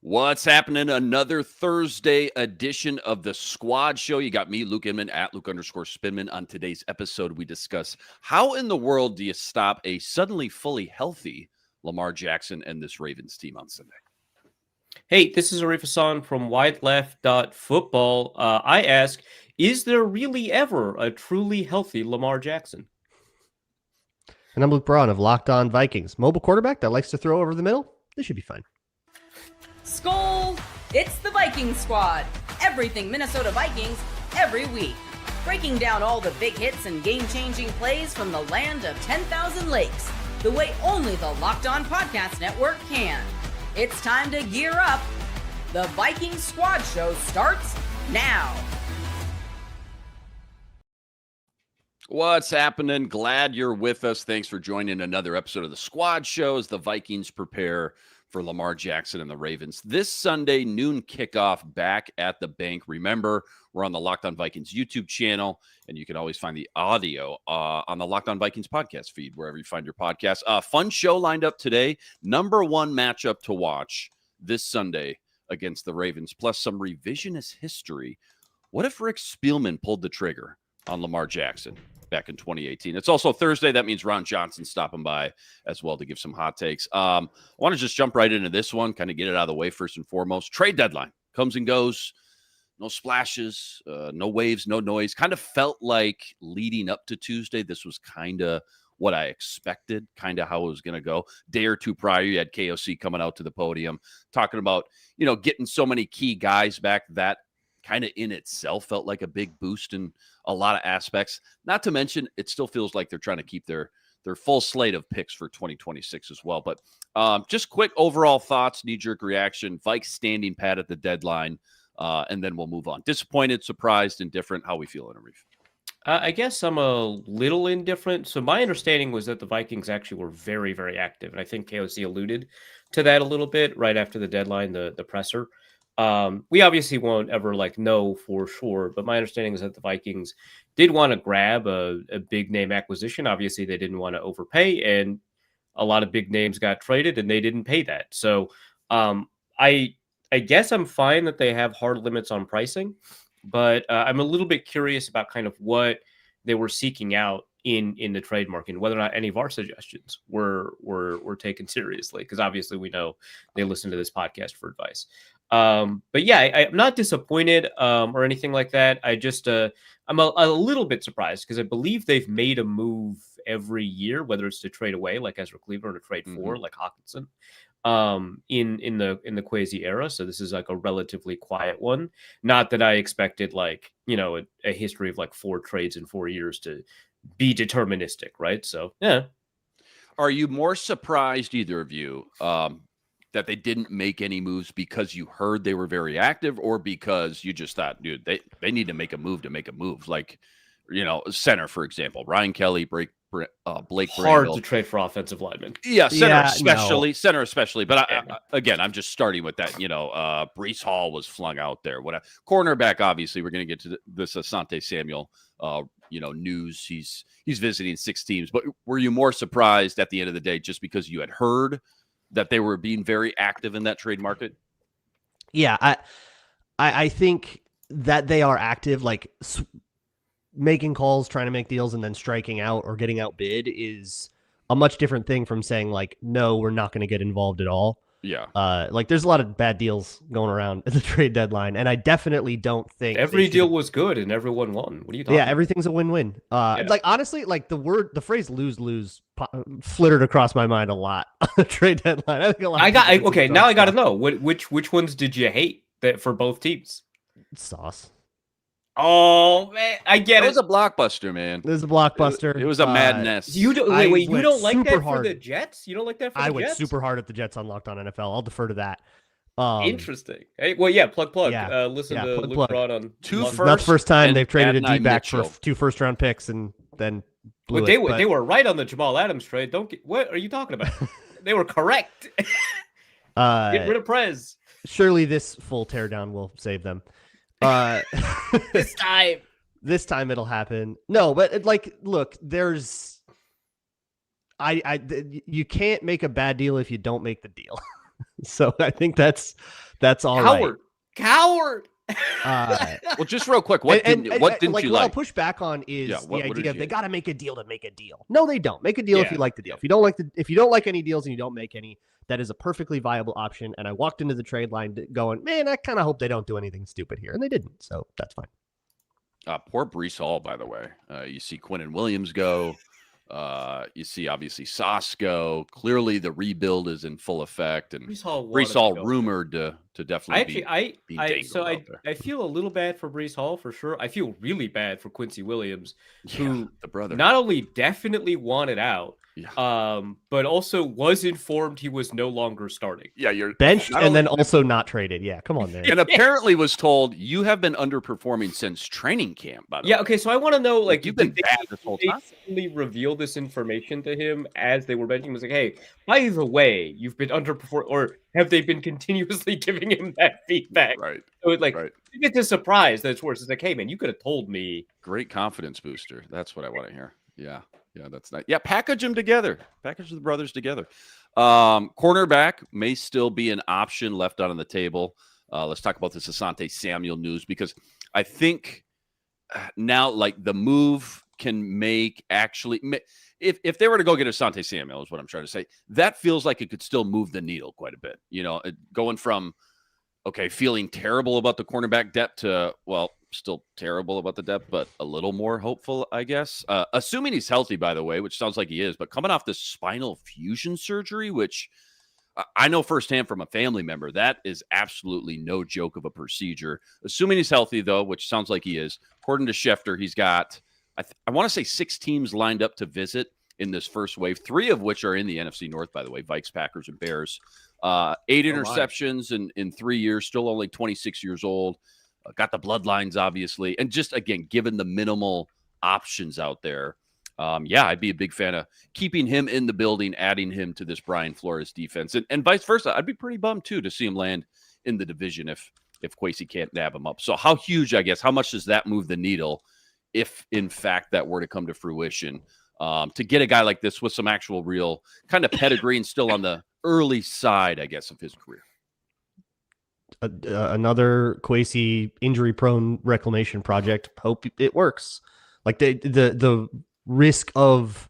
What's happening? Another Thursday edition of the Squad Show. You got me, Luke Inman, at Luke_Spinman. On today's episode, we discuss how in the world do you stop a suddenly fully healthy Lamar Jackson and this Ravens team on Sunday? Hey, this is Arif Hasan from WideLeft.Football. I ask, is there really ever a truly healthy Lamar Jackson? And I'm Luke Braun of Locked On Vikings. Mobile quarterback that likes to throw over the middle? This should be fine. Skol! It's the Viking Squad. Everything Minnesota Vikings, every week. Breaking down all the big hits and game-changing plays from the land of 10,000 lakes. The way only the Locked On Podcast Network can. It's time to gear up. The Viking Squad Show starts now. What's happening? Glad you're with us. Thanks for joining another episode of the Squad Show as the Vikings prepare for Lamar Jackson and the Ravens. This Sunday, noon kickoff back at the bank. Remember, we're on the Locked On Vikings YouTube channel, and you can always find the audio on the Locked On Vikings podcast feed, wherever you find your podcast. Fun show lined up today. Number one matchup to watch this Sunday against the Ravens, plus some revisionist history. What if Rick Spielman pulled the trigger on Lamar Jackson back in 2018? It's also Thursday. That means Ron Johnson's stopping by as well to give some hot takes. I want to just jump right into this one, kind of get it out of the way first and foremost. Trade deadline comes and goes. No splashes, no waves, no noise. Kind of felt like leading up to Tuesday, this was kind of what I expected, kind of how it was going to go. Day or two prior, you had KOC coming out to the podium talking about, getting so many key guys back. That kind of in itself felt like a big boost in a lot of aspects. Not to mention, it still feels like they're trying to keep their full slate of picks for 2026 as well. But just quick overall thoughts, knee-jerk reaction, Vikes standing pat at the deadline, and then we'll move on. Disappointed, surprised, indifferent. How we feeling, Arif? I guess I'm a little indifferent. So my understanding was that the Vikings actually were very, very active. And I think KOC alluded to that a little bit right after the deadline, the presser. We obviously won't ever know for sure, but my understanding is that the Vikings did want to grab a big name acquisition. Obviously, they didn't want to overpay, and a lot of big names got traded, and they didn't pay that. So, I guess I'm fine that they have hard limits on pricing, but I'm a little bit curious about kind of what they were seeking out in the trade market, and whether or not any of our suggestions were taken seriously, because obviously we know they listen to this podcast for advice. But yeah, I'm not disappointed or anything like that. I just I'm a little bit surprised because I believe they've made a move every year, whether it's to trade away like Ezra Cleveland or to trade for like Hawkinson in the Kwesi era. So this is like a relatively quiet one. Not that I expected a history of 4 trades in 4 years to be deterministic, right? So yeah. Are you more surprised, either of you, that they didn't make any moves because you heard they were very active, or because you just thought, dude, they need to make a move to make a move? Center, for example, Ryan Kelly, Blake Hard to trade for offensive linemen. Yeah, center especially. But I'm just starting with that. Breece Hall was flung out there. Cornerback, obviously, we're going to get to this Asante Samuel news. He's visiting 6 teams. But were you more surprised at the end of the day just because you had heard that they were being very active in that trade market? Yeah, I think that they are active, making calls, trying to make deals, and then striking out or getting outbid is a much different thing from saying no, we're not going to get involved at all. Yeah. There's a lot of bad deals going around at the trade deadline, and I definitely don't think every deal was good and everyone won. What are you talking about? Everything's a win-win. Honestly, the phrase lose-lose flittered across my mind a lot on the trade deadline. I think a lot. Now I got to know which ones did you hate that for both teams? Sauce. Oh man, I get it. It was a blockbuster, man. It was a blockbuster. It was a madness. You don't like that for the Jets? You don't like that for the Jets? I went super hard at the Jets on Locked On NFL. I'll defer to that. Interesting. Hey, well, yeah, plug. Yeah, listen to Luke Braun on not the first time they've traded a D-back for 2 first-round picks and then blew they were right on the Jamal Adams trade. What are you talking about? They were correct. Get rid of Prez. Surely this full teardown will save them. This time it'll happen. No, but look, there's you can't make a bad deal if you don't make the deal. So I think that's That's all right. Coward. Well, just real quick, what didn't you what like? I'll push back on is what the did idea of you they hate? got to make a deal to make a deal. No, they don't. Make a deal if you like the deal. If you don't like any deals and you don't make any, that is a perfectly viable option. And I walked into the trade line going, man, I kind of hope they don't do anything stupid here, and they didn't. So that's fine. Poor Breece Hall, by the way. You see Quinnen Williams go. You see, obviously, Sauce go. Clearly, the rebuild is in full effect, and Breece Hall rumored to definitely be dangled out there. I feel a little bad for Breece Hall for sure. I feel really bad for Quincy Williams, who the brother not only definitely wanted out, but also was informed he was no longer starting. Yeah, you're benched and then also not traded. Yeah, come on, man. And apparently was told you have been underperforming since training camp. By the way. Okay. So I want to know, like, you've been bad this whole time. They reveal this information to him as they were benching. It was like, hey, by the way, you've been underperforming, or have they been continuously giving him that feedback? Right. So it's like, you get this surprise that it's worse. It's like, hey, man, you could have told me. Great confidence booster. That's what I want to hear. Yeah, that's nice. Yeah, package them together. Package the brothers together. Cornerback may still be an option left out on the table. Let's talk about this Asante Samuel news, because I think now, like, the move can make actually if they were to go get Asante Samuel, is what I'm trying to say, that feels like it could still move the needle quite a bit. Going from feeling terrible about the cornerback depth to, well, still terrible about the depth, but a little more hopeful, I guess. Assuming he's healthy, by the way, which sounds like he is, but coming off this spinal fusion surgery, which I know firsthand from a family member, that is absolutely no joke of a procedure. Assuming he's healthy, though, which sounds like he is. According to Schefter, he's got, I want to say 6 teams lined up to visit in this first wave, 3 of which are in the NFC North, by the way, Vikes, Packers, and Bears. 8 interceptions in 3 years, still only 26 years old. Got the bloodlines, obviously. And just, again, given the minimal options out there, I'd be a big fan of keeping him in the building, adding him to this Brian Flores defense. And vice versa, I'd be pretty bummed, too, to see him land in the division if Kwesi can't nab him up. So how huge, I guess, how much does that move the needle if, in fact, that were to come to fruition? To get a guy like this with some actual real kind of pedigree and still on the early side, I guess, of his career. Another Kwesi injury-prone reclamation project. Hope it works. Like the risk of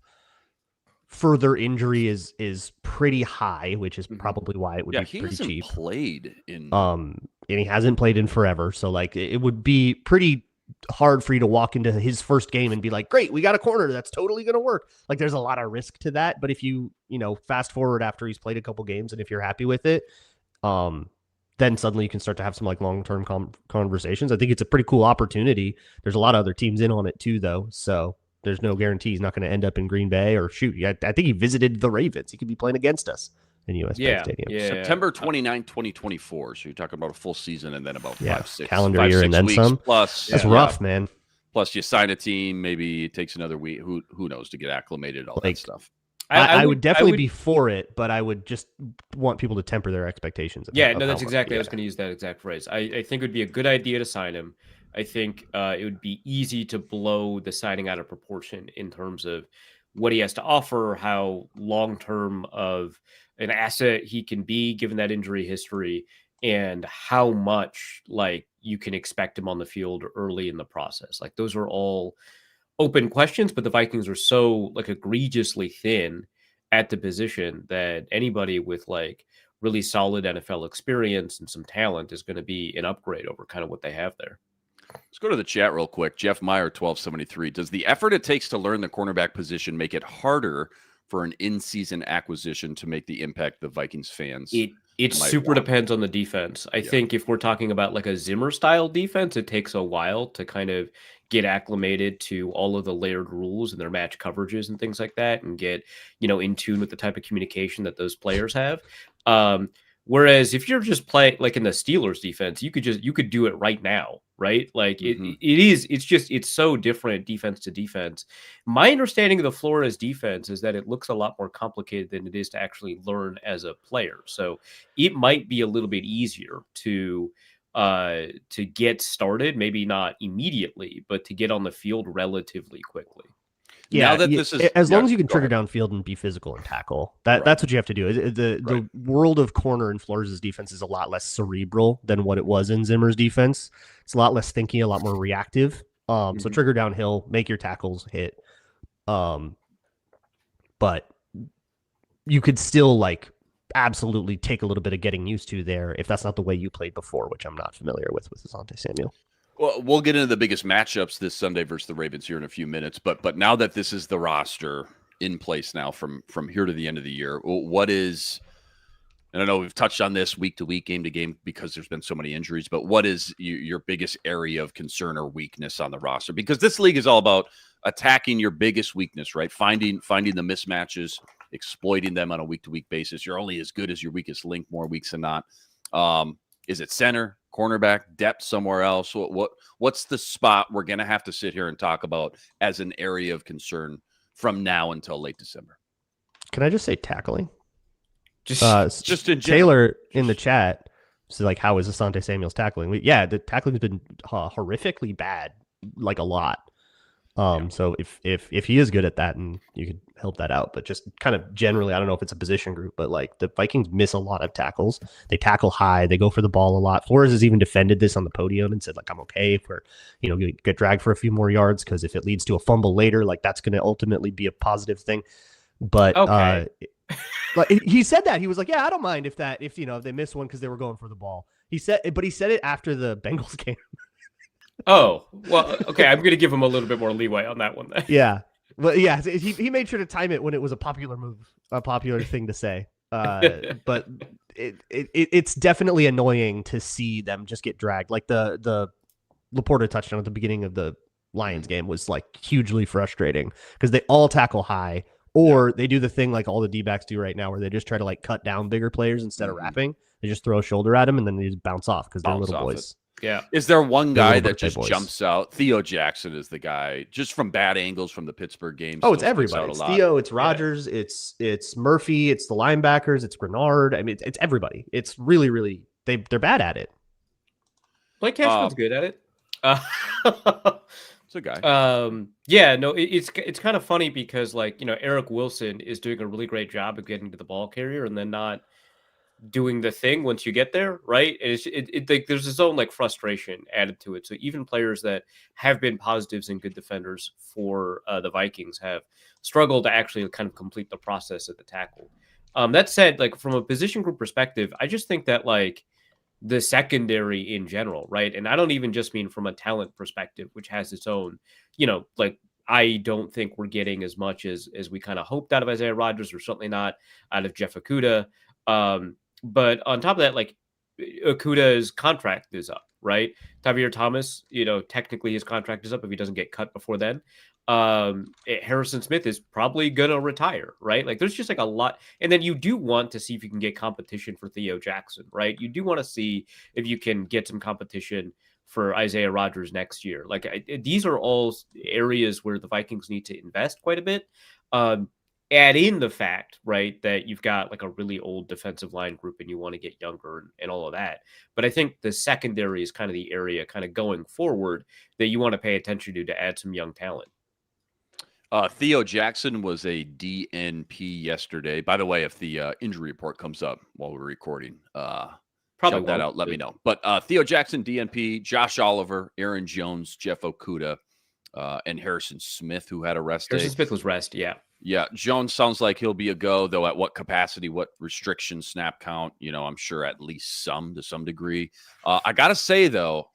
further injury is pretty high, which is probably why it would be pretty cheap. Played in and he hasn't played in forever, so like it would be pretty hard for you to walk into his first game and be like, great, we got a corner that's totally going to work. Like, there's a lot of risk to that. But if you fast forward after he's played a couple games, and if you're happy with it, then suddenly you can start to have some like long-term conversations. I think it's a pretty cool opportunity. There's a lot of other teams in on it too, though. So there's no guarantee he's not going to end up in Green Bay or shoot. I think he visited the Ravens. He could be playing against us in US Bank Stadium. Yeah. September 29, 2024. So you're talking about a full season and then about 5-6 calendar year and then weeks some. Plus, that's rough, man. Plus you sign a team, maybe it takes another week. Who knows, to get acclimated, all that stuff. I would definitely be for it, but I would just want people to temper their expectations. That's exactly. I was going to use that exact phrase. I think it would be a good idea to sign him. I think it would be easy to blow the signing out of proportion in terms of what he has to offer, how long-term of an asset he can be given that injury history, and how much like you can expect him on the field early in the process. Like, those are all open questions, but the Vikings are so like egregiously thin at the position that anybody with like really solid NFL experience and some talent is going to be an upgrade over kind of what they have there. Let's go to the chat real quick. Jeff Meyer, 1273. Does the effort it takes to learn the cornerback position make it harder for an in-season acquisition to make the impact the Vikings fans? It super depends on the defense. I think if we're talking about like a Zimmer style defense, it takes a while to kind of get acclimated to all of the layered rules and their match coverages and things like that, and get, in tune with the type of communication that those players have. Whereas if you're just playing like in the Steelers defense, you could do it right now, right? Like it's so different defense to defense. My understanding of the Flores defense is that it looks a lot more complicated than it is to actually learn as a player. So it might be a little bit easier to get started, maybe not immediately, but to get on the field relatively quickly. Yeah, now that this is as long as you can go trigger ahead. downfield and be physical and tackle, that's what you have to do. The world of corner in Flores' defense is a lot less cerebral than what it was in Zimmer's defense. It's a lot less thinky, a lot more reactive. So trigger downhill, make your tackles hit. But you could still like absolutely take a little bit of getting used to there if that's not the way you played before, which I'm not familiar with Asante Samuel. Well, we'll get into the biggest matchups this Sunday versus the Ravens here in a few minutes. But now that this is the roster in place now from here to the end of the year, what is, and I know we've touched on this week to week, game to game, because there's been so many injuries, but what is your biggest area of concern or weakness on the roster? Because this league is all about attacking your biggest weakness, right? Finding the mismatches, exploiting them on a week to week basis. You're only as good as your weakest link more weeks than not. Is it center, cornerback, depth somewhere else? What's the spot we're going to have to sit here and talk about as an area of concern from now until late December? Can I just say tackling? Just in general. Taylor in the chat says like, how is Asante Samuel's tackling? The tackling has been horrifically bad, like a lot. So if he is good at that, and you could help that out, but just kind of generally, I don't know if it's a position group, but like the Vikings miss a lot of tackles. They tackle high, they go for the ball a lot. Flores has even defended this on the podium and said like, I'm okay if we're, get dragged for a few more yards, because if it leads to a fumble later, like that's going to ultimately be a positive thing. But like he said that he was like, yeah, I don't mind if they miss one because they were going for the ball. He said it after the Bengals game. Oh, well, okay. I'm going to give him a little bit more leeway on that one then. Yeah. Well, yeah, he made sure to time it when it was a popular move, a popular thing to say. But it's definitely annoying to see them just get dragged. Like the Laporta touchdown at the beginning of the Lions game was like hugely frustrating because they all tackle high, or they do the thing like all the D-backs do right now where they just try to like cut down bigger players instead of wrapping. They just throw a shoulder at them and then they just bounce off because they're little boys. Yeah. Is there one guy that birthday just boys. jumps out? Theo Jackson is the guy, just from bad angles from the Pittsburgh games. Oh, it's everybody. It's Theo, it's Rodgers, it's Murphy, it's the linebackers, it's Grenard. I mean, it's everybody. It's really, really they're bad at it. Blake Cashman's good at it. It's a guy. It's kind of funny because like, Eric Wilson is doing a really great job of getting to the ball carrier and then not doing the thing once you get there, right? And it's there's its own like frustration added to it. So even players that have been positives and good defenders for the Vikings have struggled to actually kind of complete the process at the tackle. That said, like from a position group perspective, I just think that like the secondary in general, right? And I don't even just mean from a talent perspective, which has its own, like I don't think we're getting as much as we kind of hoped out of Isaiah Rodgers, or certainly not out of Jeff Okudah. But on top of that, like Okudah's contract is up, right? Tavir Thomas, technically his contract is up if he doesn't get cut before then. Harrison Smith is probably gonna retire, right? Like there's just like a lot, and then you do want to see if you can get competition for Theo Jackson, right? You do want to see if you can get some competition for Isaiah Rodgers next year. Like these are all areas where the Vikings need to invest quite a bit. Add in the fact, right, that you've got like a really old defensive line group and you want to get younger and all of that. But I think the secondary is kind of the area kind of going forward that you want to pay attention to add some young talent. Theo Jackson was a DNP yesterday. By the way, if the injury report comes up while we're recording, probably shout that out. Let me know. But Theo Jackson, DNP, Josh Oliver, Aaron Jones, Jeff Okudah, and Harrison Smith, who had a rest day. Harrison Smith was rest, yeah. Yeah, Jones sounds like he'll be a go, though at what capacity, what restriction, snap count, I'm sure at least to some degree. I got to say, though,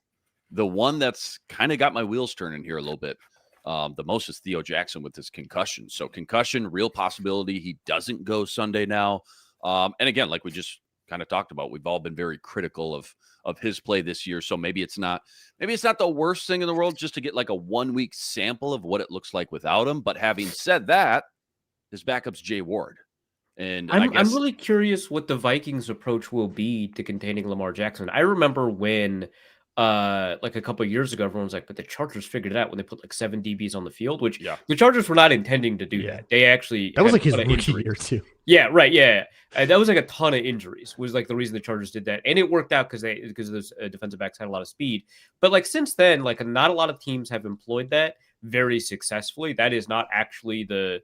the one that's kind of got my wheels turning here a little bit, the most is Theo Jackson with his concussion. So concussion, real possibility he doesn't go Sunday now. And again, like we just kind of talked about, we've all been very critical of his play this year. So maybe it's not the worst thing in the world just to get like a 1 week sample of what it looks like without him. But having said that, his backup's Jay Ward. And I'm really curious what the Vikings approach will be to containing Lamar Jackson. I remember when like a couple of years ago, everyone was like, but the Chargers figured it out when they put like 7 DBs on the field, which the Chargers were not intending to do that. They actually that was like his rookie year too. Yeah, right. Yeah. That was like a ton of injuries was like the reason the Chargers did that. And it worked out because those defensive backs had a lot of speed. But like since then, like not a lot of teams have employed that. very successfully. That is not actually the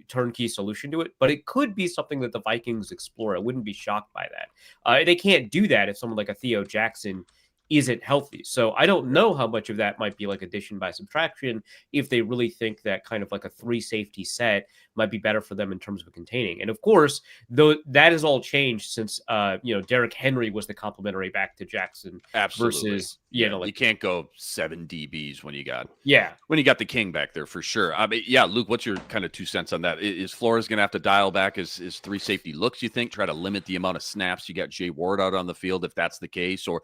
turnkey solution to it, but it could be something that the Vikings explore. I wouldn't be shocked by that. They can't do that if someone like a Theo Jackson isn't healthy. So I don't know how much of that might be like addition by subtraction if they really think that kind of like a 3 safety set might be better for them in terms of containing. And of course, though that has all changed since Derrick Henry was the complimentary back to Jackson. Absolutely. Versus you can't go 7 DBs when you got the king back there for sure. I mean, Luke, what's your kind of 2 cents on that? Is Flores going to have to dial back his 3 safety looks, you think, try to limit the amount of snaps? You got Jay Ward out on the field if that's the case, or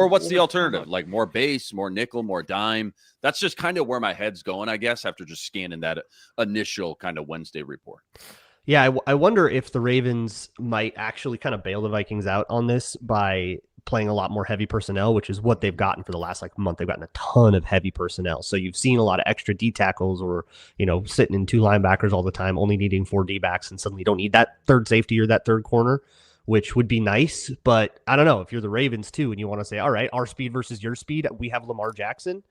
what's the alternative? Like more base, more nickel, more dime? That's just kind of where my head's going, I guess, after just scanning that initial kind of Wednesday report. Yeah, I wonder if the Ravens might actually kind of bail the Vikings out on this by playing a lot more heavy personnel, which is what they've gotten for the last month. They've gotten a ton of heavy personnel. So you've seen a lot of extra D tackles or, sitting in 2 linebackers all the time, only needing 4 D backs, and suddenly you don't need that 3rd safety or that 3rd corner, which would be nice. But I don't know, if you're the Ravens too, and you want to say, all right, our speed versus your speed, we have Lamar Jackson.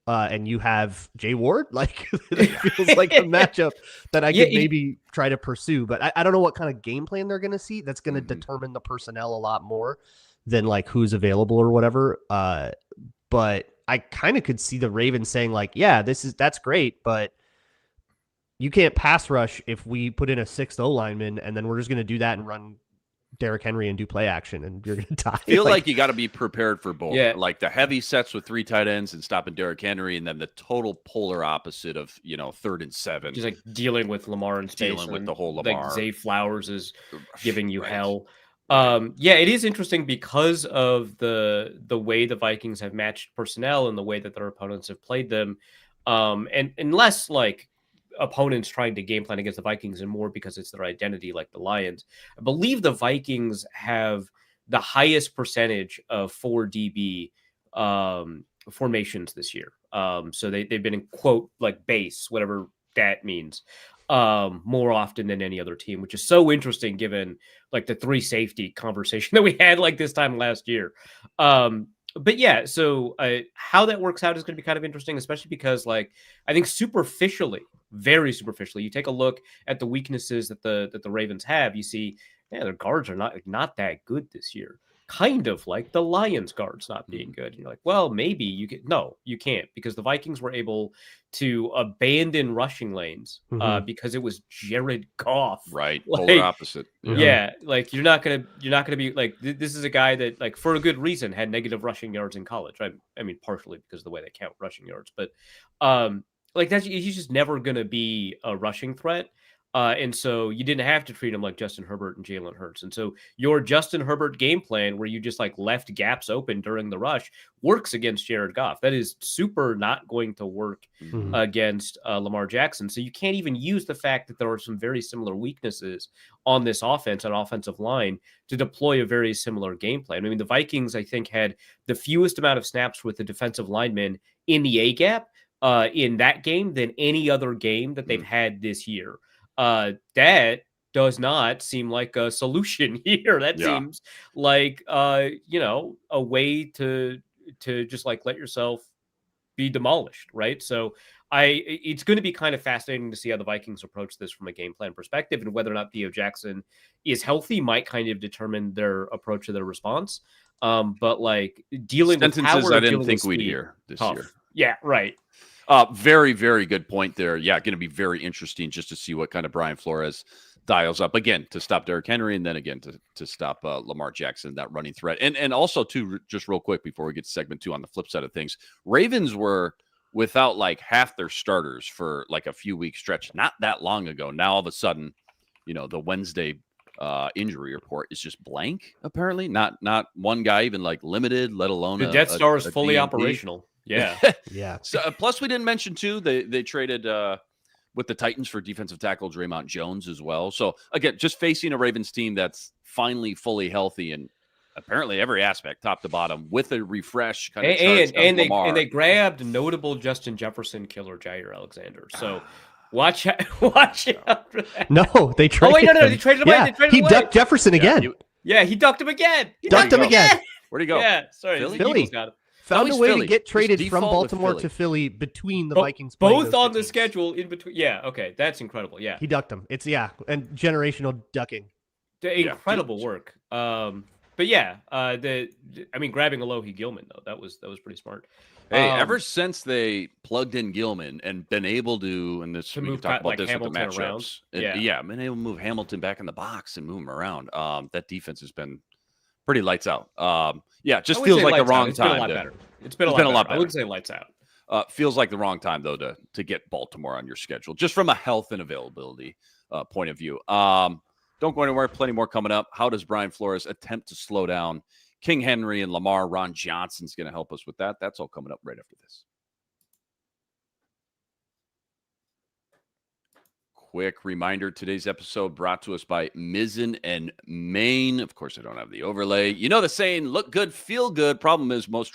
And you have Jay Ward, it feels like a matchup that I could maybe try to pursue. But I don't know what kind of game plan they're going to see. That's going to determine the personnel a lot more than who's available or whatever. But I kind of could see the Ravens saying that's great, but you can't pass rush if we put in a 6th O lineman, and then we're just going to do that and run Derrick Henry and do play action, and you're going to die. I feel like you got to be prepared for both. Yeah. Like the heavy sets with 3 tight ends and stopping Derrick Henry, and then the total polar opposite of, 3rd and 7. Just dealing with Lamar in space. Dealing with the whole Lamar. Zay Flowers is giving you hell. It is interesting because of the way the Vikings have matched personnel and the way that their opponents have played them. And unless opponents trying to game plan against the Vikings, and more because it's their identity, like the Lions. I believe the Vikings have the highest percentage of 4 DB formations this year. So they've been in quote base, whatever that means, more often than any other team, which is so interesting given the 3 safety conversation that we had this time last year. But yeah, so how that works out is going to be kind of interesting, especially because I think very superficially, you take a look at the weaknesses that the Ravens have. You see, their guards are not that good this year. Kind of like the Lions guards not being good. And you're like, well, maybe you can. No, you can't, because the Vikings were able to abandon rushing lanes because it was Jared Goff. Right. Polar opposite. Yeah. You're not gonna be this is a guy that for a good reason had negative rushing yards in college. Right? I mean, partially because of the way they count rushing yards, but he's just never gonna be a rushing threat. And so you didn't have to treat him like Justin Herbert and Jalen Hurts. And so your Justin Herbert game plan, where you just left gaps open during the rush, works against Jared Goff. That is super not going to work against Lamar Jackson. So you can't even use the fact that there are some very similar weaknesses on this offense and offensive line to deploy a very similar game plan. I mean, the Vikings, I think, had the fewest amount of snaps with the defensive linemen in the A gap in that game than any other game that they've had this year. That does not seem like a solution here. That seems like a way to just let yourself be demolished, right? So it's going to be kind of fascinating to see how the Vikings approach this from a game plan perspective, and whether or not Theo Jackson is healthy might kind of determine their approach to their response. But dealing sentences with power, I didn't think we'd hear this year. Yeah, right. Very, very good point there. Yeah, going to be very interesting just to see what kind of Brian Flores dials up, again, to stop Derrick Henry, and then again to stop Lamar Jackson, that running threat. And also, too, just real quick before we get to segment 2 on the flip side of things, Ravens were without half their starters for a few week stretch not that long ago. Now, all of a sudden, the Wednesday injury report is just blank, apparently. Not one guy even limited, let alone the Death Star is fully DNP. Operational. Yeah. Yeah. So plus we didn't mention too, they traded with the Titans for defensive tackle Draymond Jones as well. So again, just facing a Ravens team that's finally fully healthy and apparently every aspect, top to bottom, with a refresh kind of and they grabbed notable Justin Jefferson killer Jair Alexander. So watch out for that. No, they traded. Oh wait, no, they traded him away. He ducked Jefferson again. He ducked him again. Ducked him again. Where'd he go? Yeah, sorry, Philly. Got him. found a always way Philly. to get Just traded from default with Baltimore Philly. to Philly between the Vikings. playing Both those on two the teams. schedule in between. Yeah, okay, that's incredible. Yeah, He ducked them. It's and generational ducking. incredible work. But yeah, grabbing Alohi Gilman though, that was pretty smart. Hey, ever since they plugged in Gilman and been able to, and this To we can move talk about like this with the Hamilton around. matchups, Yeah. been able to move Hamilton back in the box and move him around. That defense has been pretty lights out. Just I wouldn't feels say like the lights out. wrong It's been time. a lot to- better. It's been a It's lot better. I wouldn't say lights out. Feels like the wrong time though to get Baltimore on your schedule, just from a health and availability point of view. Don't go anywhere. Plenty more coming up. How does Brian Flores attempt to slow down King Henry and Lamar? Ron Johnson's going to help us with that. That's all coming up right after this. Quick reminder, today's episode brought to us by Mizzen and Main. Of course, I don't have the overlay. You know the saying, look good, feel good. Problem is most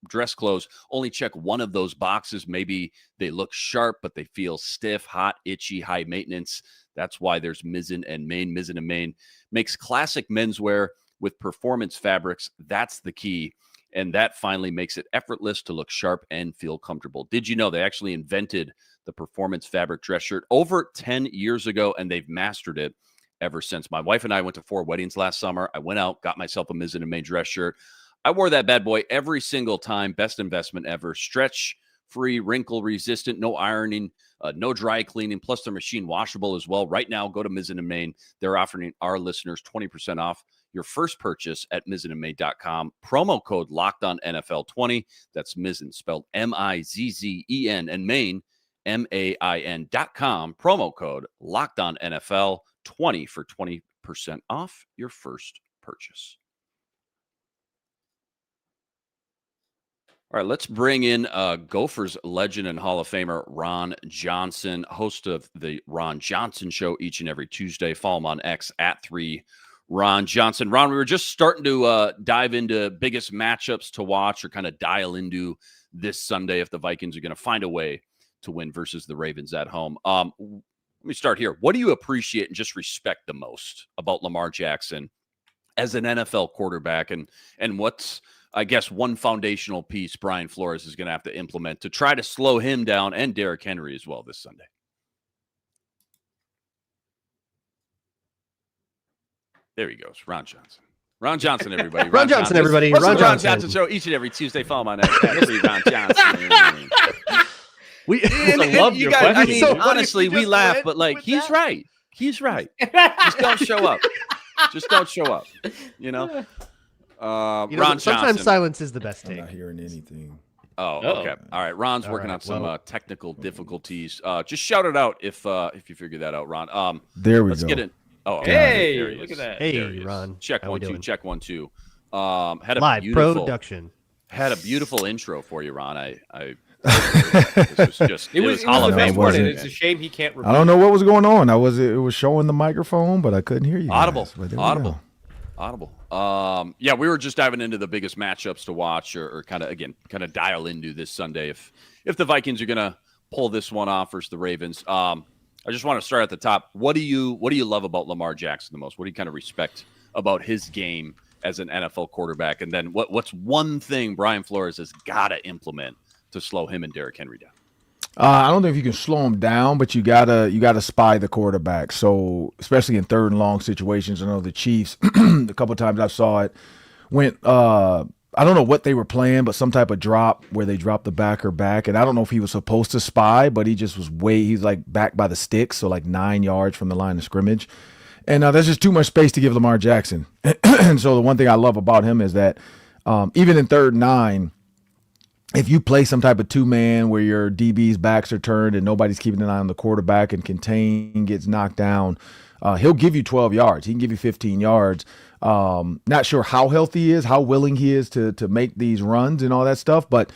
dress clothes only check one of those boxes. Maybe they look sharp, but they feel stiff, hot, itchy, high maintenance. That's why there's Mizzen and Main. Mizzen and Main makes classic menswear with performance fabrics. That's the key. And that finally makes it effortless to look sharp and feel comfortable. Did you know they actually invented the performance fabric dress shirt over 10 years ago, and they've mastered it ever since. My wife and I went to 4 weddings last summer. I went out, got myself a Mizzen and Main dress shirt. I wore that bad boy every single time. Best investment ever. Stretch free, wrinkle resistant, no ironing, no dry cleaning, plus they're machine washable as well. Right now, go to Mizzen and Main. They're offering our listeners 20% off your first purchase at mizzenandmain.com. Promo code LOCKEDONNFL20. That's Mizzen, spelled M-I-Z-Z-E-N, and Main, MAIN.com. Promo code LOCKEDONNFL20 for 20% off your first purchase. All right, let's bring in Gophers legend and Hall of Famer Ron Johnson, host of the Ron Johnson Show each and every Tuesday. Follow him on X at 3 Ron Johnson. Ron, we were just starting to dive into biggest matchups to watch or kind of dial into this Sunday if the Vikings are going to find a way to win versus the Ravens at home. Let me start here. What do you appreciate and just respect the most about Lamar Jackson as an NFL quarterback, and what's, I guess, one foundational piece Brian Flores is going to have to implement to try to slow him down and Derrick Henry as well this Sunday? There he goes, Ron Johnson. Ron Johnson, everybody. Ron Johnson, everybody. Ron Ron Johnson Show each and every Tuesday. Follow my next Ron Johnson. I love your question. I mean, So funny honestly, if you we just laugh, went but like with he's that. right. He's right. Just don't show up. Just don't show up. You know. Ron sometimes Johnson. silence is the best I'm take. not hearing anything. Oh, Uh-oh. okay. All right. Ron's All working right, on some well- technical difficulties. Just shout it out if you figure that out, Ron. There we Let's go. get it. Oh, okay. Hey, There he look is. at that. There he Hey, is. Ron. Check How we 1 2. doing? Check 1 2. Had a Live beautiful production. Had a beautiful intro for you, Ron. This was just It was Hall of no, Fame it one, wasn't. and it's a shame he can't repeat. I don't know what was going on. It was showing the microphone, but I couldn't hear you. guys. Audible. But there we Audible. go. Audible. Yeah, we were just diving into the biggest matchups to watch, or kind of dial into this Sunday if the Vikings are gonna pull this one off versus the Ravens. I just want to start at the top. What do you love about Lamar Jackson the most? What do you kind of respect about his game as an NFL quarterback? And then what's one thing Brian Flores has got to implement to slow him and Derrick Henry down? I don't know if you can slow him down, but you gotta spy the quarterback. So especially in third and long situations, I know the Chiefs a couple of times I saw it went. I don't know what they were playing, but some type of drop where they dropped the backer back, and I don't know if he was supposed to spy, but he just was he's like back by the sticks, so like 9 yards from the line of scrimmage, and there's just too much space to give Lamar Jackson. And so the one thing I love about him is that even in 3rd and 9. If you play some type of 2-man where your DB's backs are turned and nobody's keeping an eye on the quarterback and contain gets knocked down, he'll give you 12 yards. He can give you 15 yards. Not sure how healthy he is, how willing he is to make these runs and all that stuff, but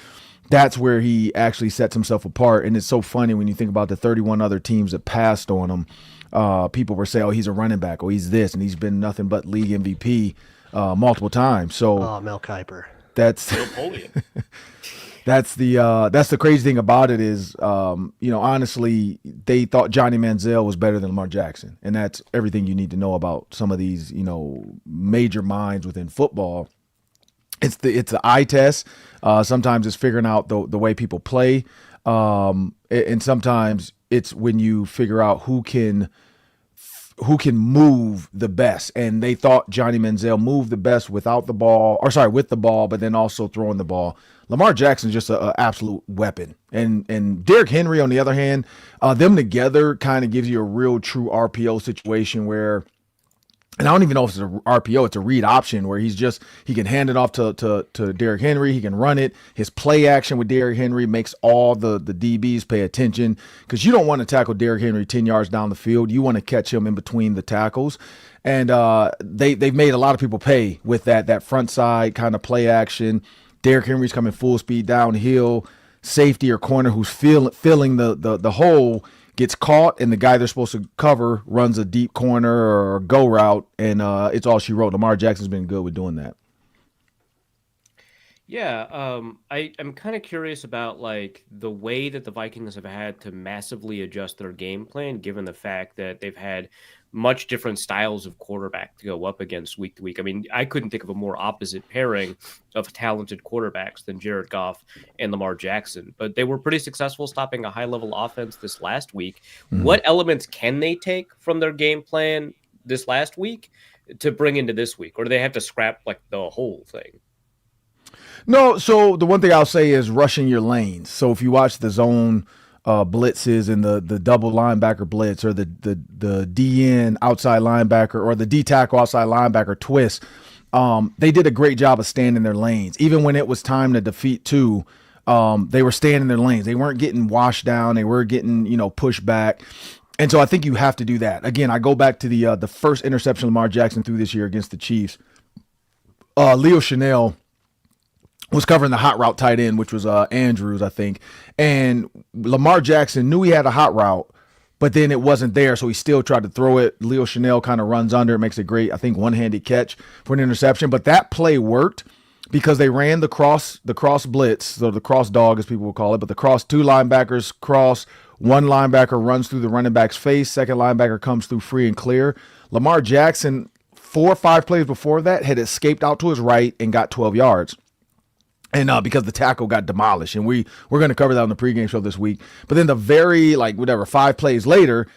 that's where he actually sets himself apart. And it's so funny when you think about the 31 other teams that passed on him. People were saying, oh, he's a running back, oh, he's this, and he's been nothing but league MVP multiple times. So Oh, Mel Kiper. that's Napoleon. That's the crazy thing about it is, honestly, they thought Johnny Manziel was better than Lamar Jackson. And that's everything you need to know about some of these, major minds within football. it's the eye test. Sometimes it's figuring out the way people play, and sometimes it's when you figure out who can move the best. And they thought Johnny Manziel moved the best with the ball, but then also throwing the ball. Lamar Jackson's just an absolute weapon. And Derrick Henry, on the other hand, them together kind of gives you a real true RPO situation where, and I don't even know if it's an RPO, it's a read option where he can hand it off to Derrick Henry. He can run it. His play action with Derrick Henry makes all the DBs pay attention, because you don't want to tackle Derrick Henry 10 yards down the field. You want to catch him in between the tackles. And they've made a lot of people pay with that front side kind of play action. Derrick Henry's coming full speed downhill. Safety or corner who's filling the hole gets caught, and the guy they're supposed to cover runs a deep corner or go route, and it's all she wrote. Lamar Jackson's been good with doing that. Yeah, I'm kind of curious about like the way that the Vikings have had to massively adjust their game plan, given the fact that they've had much different styles of quarterback to go up against week to week. I mean, I couldn't think of a more opposite pairing of talented quarterbacks than Jared Goff and Lamar Jackson, but they were pretty successful stopping a high-level offense this last week. Mm-hmm. What elements can they take from their game plan this last week to bring into this week, or do they have to scrap like the whole thing? No, so the one thing I'll say is rushing your lanes. So if you watch the zone blitzes and the double linebacker blitz, or the DN outside linebacker, or the D tackle outside linebacker twist, they did a great job of staying in their lanes. Even when it was time to defeat two, they were staying in their lanes. They weren't getting washed down. They were getting, pushed back. And so I think you have to do that. Again, I go back to the first interception Lamar Jackson threw this year against the Chiefs. Leo Chanel was covering the hot route tight end, which was Andrews, I think. And Lamar Jackson knew he had a hot route, but then it wasn't there, so he still tried to throw it. Leo Chanel kind of runs under. It makes a great, I think, one-handed catch for an interception. But that play worked because they ran the cross blitz, so the cross dog, as people will call it, but the cross, two linebackers cross, one linebacker runs through the running back's face, second linebacker comes through free and clear. Lamar Jackson, 4 or 5 plays before that, had escaped out to his right and got 12 yards. And because the tackle got demolished, and we're going to cover that on the pregame show this week. But then the very 5 plays later,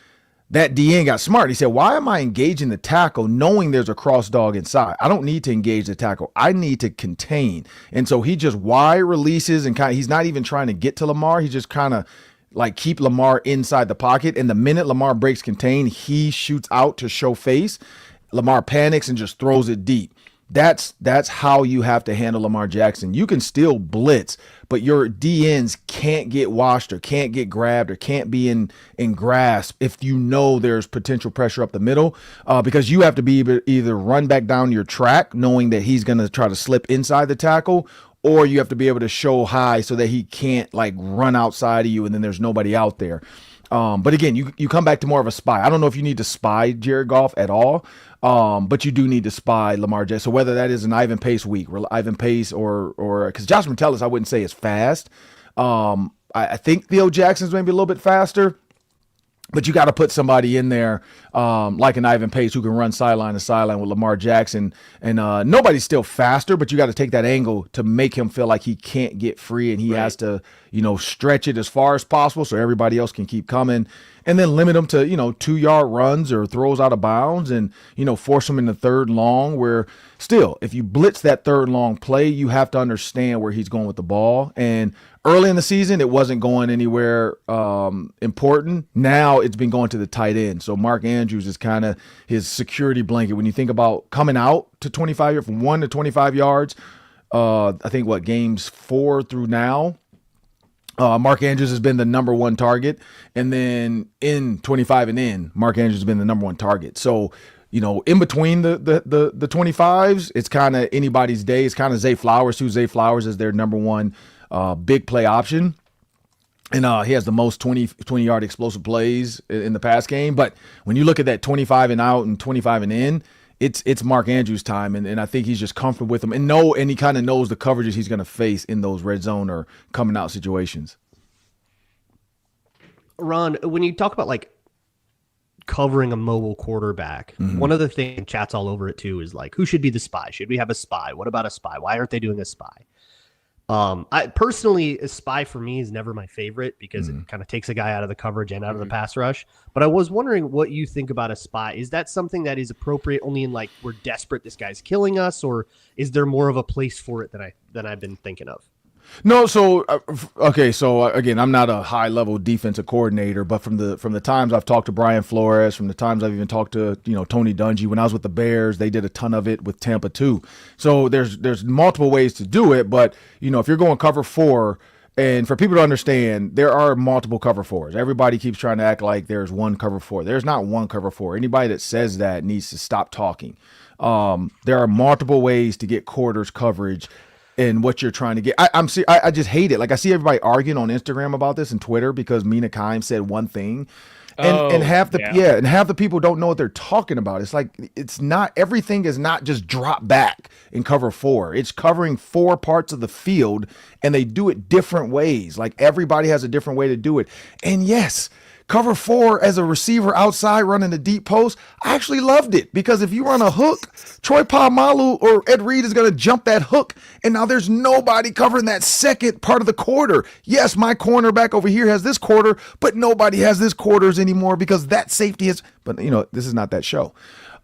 that DN got smart. He said, why am I engaging the tackle knowing there's a cross dog inside? I don't need to engage the tackle. I need to contain. And so he just wide releases, and he's not even trying to get to Lamar. He just kind of keep Lamar inside the pocket. And the minute Lamar breaks contain, he shoots out to show face. Lamar panics and just throws it deep. That's how you have to handle Lamar Jackson. You can still blitz, but your DNs can't get washed or can't get grabbed or can't be in grasp if you know there's potential pressure up the middle, because you have to be either run back down your track knowing that he's going to try to slip inside the tackle, or you have to be able to show high so that he can't run outside of you and then there's nobody out there. But again, you come back to more of a spy. I don't know if you need to spy Jared Goff at all, but you do need to spy Lamar Jackson. So whether that is an Ivan Pace week, Ivan Pace, or because Josh Metellus, I wouldn't say is fast. I think Theo Jackson's maybe a little bit faster, but you got to put somebody in there like an Ivan Pace who can run sideline to sideline with Lamar Jackson. And nobody's still faster, but you got to take that angle to make him feel like he can't get free, and he has to, stretch it as far as possible so everybody else can keep coming. And then limit them to, 2-yard runs or throws out of bounds, and, force them in the third long, where still, if you blitz that third long play, you have to understand where he's going with the ball. And early in the season, it wasn't going anywhere important. Now it's been going to the tight end. So Mark Andrews is kind of his security blanket. When you think about coming out to 25, from 1 to 25 yards, I think games 4 through now, Mark Andrews has been the number one target. And then in 25 and in, Mark Andrews has been the number one target. So, in between the 25s, it's kind of anybody's day. It's kind of Zay Flowers, too. Zay Flowers is their number one big play option. And he has the most 20-yard explosive plays in the pass game. But when you look at that 25 and out and 25 and in, it's Mark Andrews' time, and I think he's just comfortable with him and he kind of knows the coverages he's going to face in those red zone or coming out situations. Ron, when you talk about covering a mobile quarterback, one of the things chat's all over it too is like, who should be the spy? Should we have a spy? What about a spy? Why aren't they doing a spy? I personally, a spy for me is never my favorite because it kind of takes a guy out of the coverage and out of the pass rush. But I was wondering what you think about a spy. Is that something that is appropriate only in like, we're desperate, this guy's killing us, or is there more of a place for it than I've been thinking of? No, so okay, so again, I'm not a high level defensive coordinator, but from the times I've talked to Brian Flores, from the times I've even talked to Tony Dungy when I was with the Bears, they did a ton of it with Tampa too. So there's multiple ways to do it, but if you're going cover 4, and for people to understand, there are multiple cover 4s. Everybody keeps trying to act like there's one cover 4. There's not one cover 4. Anybody that says that needs to stop talking. There are multiple ways to get quarters coverage and what you're trying to get. I just hate it. Like, I see everybody arguing on Instagram about this and Twitter because Mina Kimes said one thing. And half the people don't know what they're talking about. It's like, it's not, everything is not just drop back in cover 4. It's covering 4 parts of the field, and they do it different ways. Like, everybody has a different way to do it. And yes, cover 4 as a receiver outside running the deep post, I actually loved it because if you run a hook, Troy Polamalu or Ed Reed is going to jump that hook, and now there's nobody covering that second part of the quarter. Yes, my cornerback over here has this quarter, but nobody has this quarters anymore because that safety is. But this is not that show.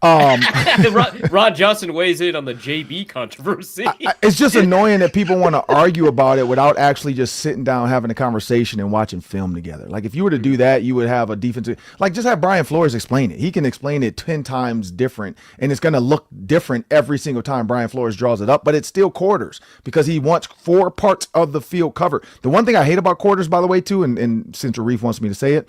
Ron Johnson weighs in on the JB controversy. It's just annoying that people want to argue about it without actually just sitting down, having a conversation and watching film together. Like, if you were to do that, you would have a defensive, like, just have Brian Flores explain it. He can explain it 10 times different, and it's going to look different every single time Brian Flores draws it up, but it's still quarters because he wants 4 parts of the field covered. The one thing I hate about quarters, by the way, too, and since Arif wants me to say it,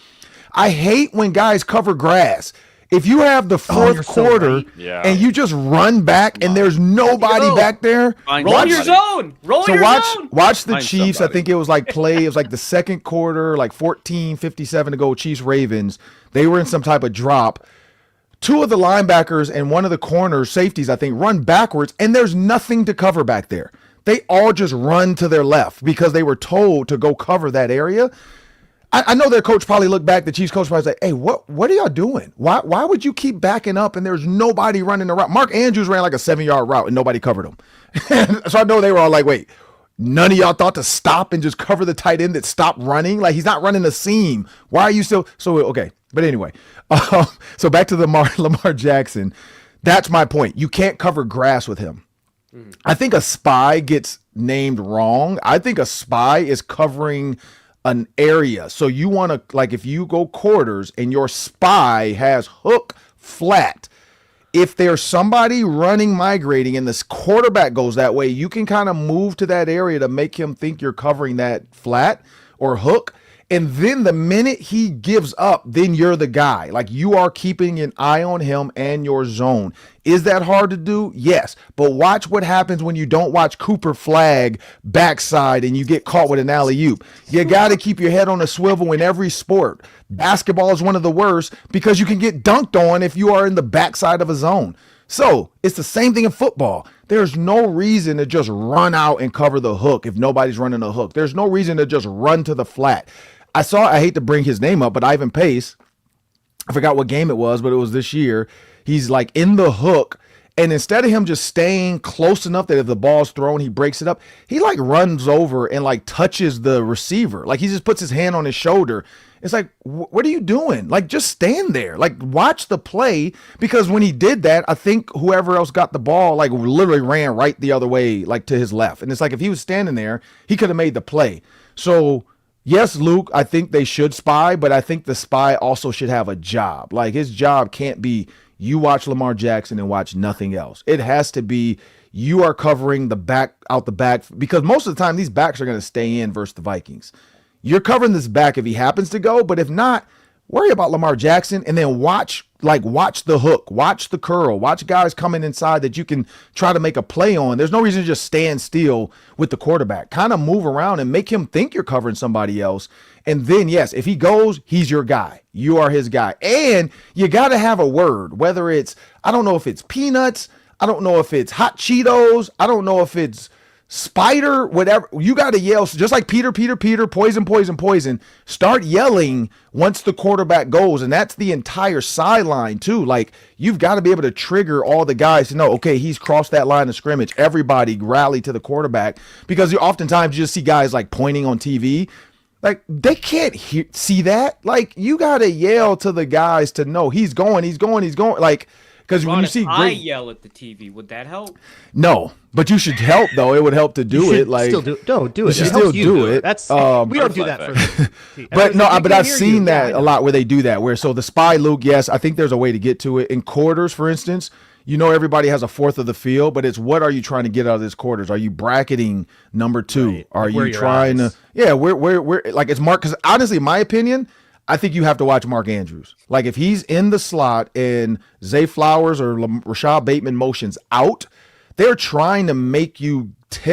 I hate when guys cover grass. If you have the fourth quarter and you just run back and there's nobody back there, roll your zone. Watch the Chiefs. I think it was like the second quarter, like 14:57 to go, Chiefs Ravens. They were in some type of drop. 2 of the linebackers and 1 of the corners, safeties, I think, run backwards, and there's nothing to cover back there. They all just run to their left because they were told to go cover that area. I know their coach probably looked back, the Chiefs coach probably said, hey, what are y'all doing? Why would you keep backing up and there's nobody running the route? Mark Andrews ran like a 7-yard route and nobody covered him. So I know they were all like, wait, none of y'all thought to stop and just cover the tight end that stopped running? Like, he's not running the seam. Why are you still? So, okay. But anyway, so back to Lamar Jackson. That's my point. You can't cover grass with him. I think a spy gets named wrong. I think a spy is covering an area. So you want to, like, if you go quarters and your spy has hook flat, if there's somebody migrating and this quarterback goes that way, you can kind of move to that area to make him think you're covering that flat or hook. And then the minute he gives up, then you're the guy. Like, you are keeping an eye on him and your zone. Is that hard to do? Yes. But watch what happens when you don't watch Cooper flag backside and you get caught with an alley-oop. You got to keep your head on a swivel in every sport. Basketball is one of the worst because you can get dunked on if you are in the backside of a zone. So it's the same thing in football. There's no reason to just run out and cover the hook if nobody's running a hook. There's no reason to just run to the flat. I hate to bring his name up, but Ivan Pace, I forgot what game it was, but it was this year. He's like in the hook, and instead of him just staying close enough that if the ball's thrown, he breaks it up, he like runs over and like touches the receiver. Like, he just puts his hand on his shoulder. It's like, what are you doing? Like, just stand there. Like, watch the play, because when he did that, I think whoever else got the ball, like, literally ran right the other way, like to his left. And it's like, if he was standing there, he could have made the play. So, yes, Luke, I think they should spy, but I think the spy also should have a job. Like, his job can't be you watch Lamar Jackson and watch nothing else. It has to be you are covering the back, out the back, because most of the time these backs are going to stay in versus the Vikings. You're covering this back if he happens to go, but if not, worry about Lamar Jackson and then watch the hook, watch the curl, watch guys coming inside that you can try to make a play on. There's no reason to just stand still with the quarterback. Kind of move around and make him think you're covering somebody else. And then, yes, if he goes, he's your guy. You are his guy. And you got to have a word, whether it's, I don't know if it's peanuts, I don't know if it's hot Cheetos, I don't know if it's spider, whatever. You got to yell just like Peter, poison, poison, poison. Start yelling once the quarterback goes, and that's the entire sideline too. Like you've got to be able to trigger all the guys to know, okay, he's crossed that line of scrimmage. Everybody rally to the quarterback, because oftentimes you just see guys like pointing on TV. Like they can't see that. Like you got to yell to the guys to know he's going. Like. Because when you see I yell at the TV, would that help? No, but you should help though. It would help to do it. Like still do it. You should still do it. That's we don't do that for. But I've seen that a lot where they do that. Where so the spy Luke, yes, I think there's a way to get to it in quarters. For instance, everybody has a fourth of the field, but it's what are you trying to get out of this quarters? Are you bracketing number 2? Right. Are you trying to? Yeah, where like it's Mark? Because honestly, in my opinion, I think you have to watch Mark Andrews. Like if he's in the slot and Zay Flowers or Rashad Bateman motions out, they're trying to make you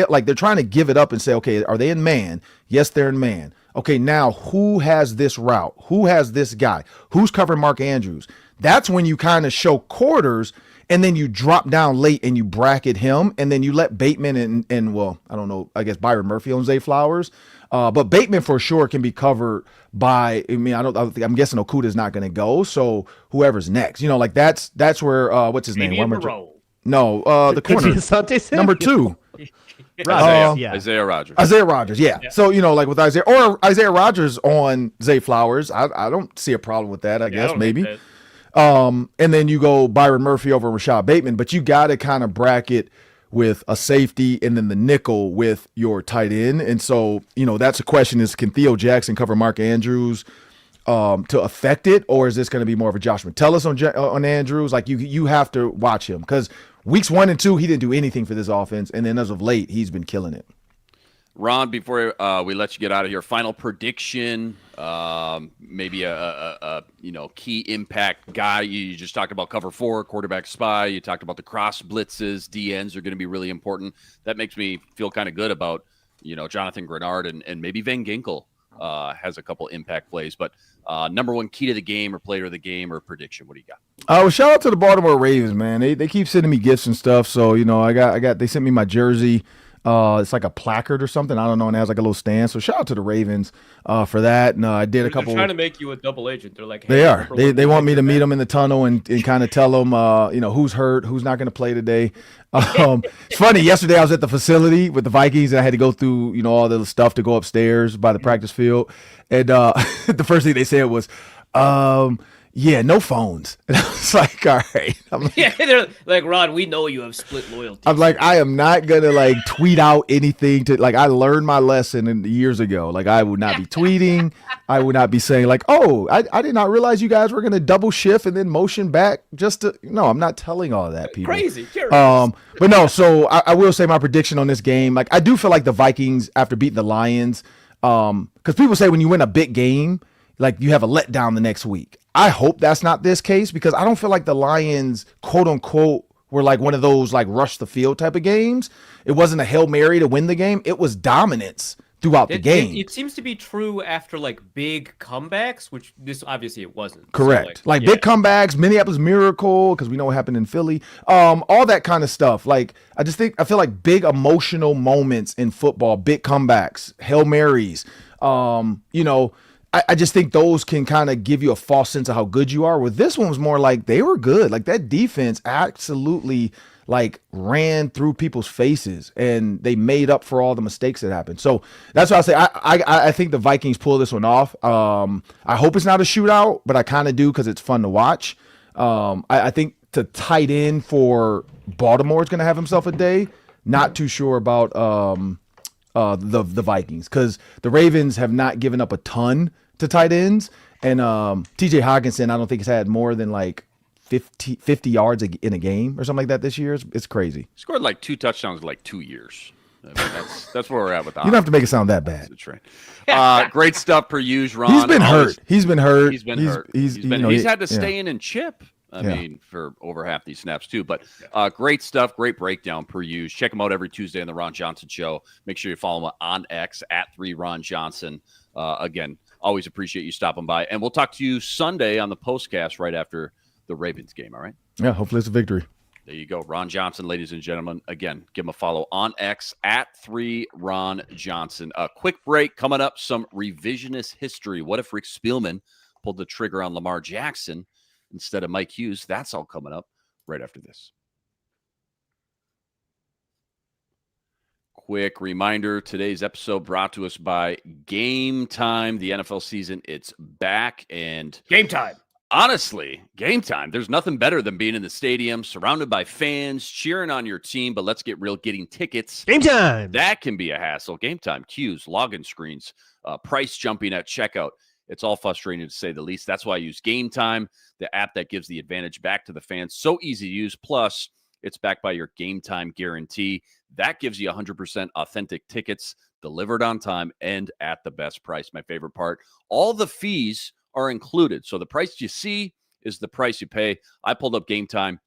like they're trying to give it up and say, okay, are they in man? Yes, they're in man. Okay, now who has this route? Who has this guy? Who's covering Mark Andrews? That's when you kind of show quarters, and then you drop down late and you bracket him, and then you let Bateman and well, I don't know, I guess Byron Murphy on Zay Flowers. But Bateman for sure can be covered by. I'm guessing Okudah's not going to go, so whoever's next, like that's where what's his name? No, the corner Asante Samuel. number 2. Isaiah Rodgers. Isaiah Rodgers, yeah. So like with Isaiah Rodgers on Zay Flowers, I don't see a problem with that. I guess maybe. And then you go Byron Murphy over Rashad Bateman, but you got to kind of bracket with a safety and then the nickel with your tight end. And so, that's a question is, can Theo Jackson cover Mark Andrews to affect it? Or is this going to be more of a Josh Metellus on Andrews? Like you have to watch him because weeks 1 and 2, he didn't do anything for this offense. And then as of late, he's been killing it. Ron, before we let you get out of here, final prediction, maybe a key impact guy. You just talked about cover 4, quarterback spy. You talked about the cross blitzes. DNs are going to be really important. That makes me feel kind of good about Jonathan Grenard and maybe Van Ginkel has a couple impact plays. But number 1 key to the game or player of the game or prediction. What do you got? Well, shout out to the Baltimore Ravens, man. They keep sending me gifts and stuff. So I got they sent me my jersey. It's like a placard or something. I don't know. And it has like a little stand. So shout out to the Ravens for that. And I did a couple. They're trying to make you a double agent. They're like, hey, they are. They want me to meet them in the tunnel and kind of tell them, who's hurt, who's not going to play today. It's funny. Yesterday I was at the facility with the Vikings and I had to go through, all the stuff to go upstairs by the practice field. And the first thing they said was, yeah, no phones. And I was like, all right. They're like, Rod, we know you have split loyalty. I'm like, I am not going to tweet out anything I learned my lesson years ago. Like I would not be tweeting. I would not be saying I did not realize you guys were going to double shift and then motion back no, I'm not telling all that, people. Crazy. But no, so I will say my prediction on this game. I do feel like the Vikings, after beating the Lions, because people say when you win a big game, you have a letdown the next week. I hope that's not this case because I don't feel like the Lions, quote unquote, were one of those rush the field type of games. It wasn't a Hail Mary to win the game. It was dominance throughout the game. It seems to be true after big comebacks, which this obviously it wasn't. Correct. So, big comebacks, Minneapolis Miracle, because we know what happened in Philly. All that kind of stuff. I feel like big emotional moments in football, big comebacks, Hail Marys, I just think those can kind of give you a false sense of how good you are. With this one was more they were good. That defense absolutely ran through people's faces and they made up for all the mistakes that happened. So that's why I say I think the Vikings pull this one off. I hope it's not a shootout, but I kind of do because it's fun to watch. I think the tight end for Baltimore is going to have himself a day. Not too sure about the Vikings because the Ravens have not given up a ton to tight ends, and TJ Hawkinson I don't think has had more than 50 yards in a game or something like that this year. It's crazy. He scored 2 touchdowns in 2 years. I mean, that's where we're at with that. You don't have to make it sound that bad. Great stuff per use, Ron. He's been hurt. He's had to stay in and chip. I mean, for over half these snaps too. But great stuff, great breakdown per use. Check him out every Tuesday on the Ron Johnson Show. Make sure you follow him on X at 3RonJohnson. Again, always appreciate you stopping by. And we'll talk to you Sunday on the postcast right after the Ravens game, all right? Yeah, hopefully it's a victory. There you go. Ron Johnson, ladies and gentlemen. Again, give him a follow on X at 3RonJohnson. A quick break coming up. Some revisionist history. What if Rick Spielman pulled the trigger on Lamar Jackson instead of Mike Hughes? That's all coming up right after this. Quick reminder, today's episode brought to us by Game Time. The NFL season, it's back. And Game time. honestly, Game Time, there's nothing better than being in the stadium, surrounded by fans, cheering on your team. But let's get real, getting tickets. Game Time. That can be a hassle. Game Time, queues, login screens, price jumping at checkout. It's all frustrating to say the least. That's why I use Game Time, the app that gives the advantage back to the fans. So easy to use. Plus, it's backed by your Game Time guarantee. That gives you 100% authentic tickets delivered on time and at the best price. My favorite part, all the fees are included. So the price you see is the price you pay. I pulled up Game Time,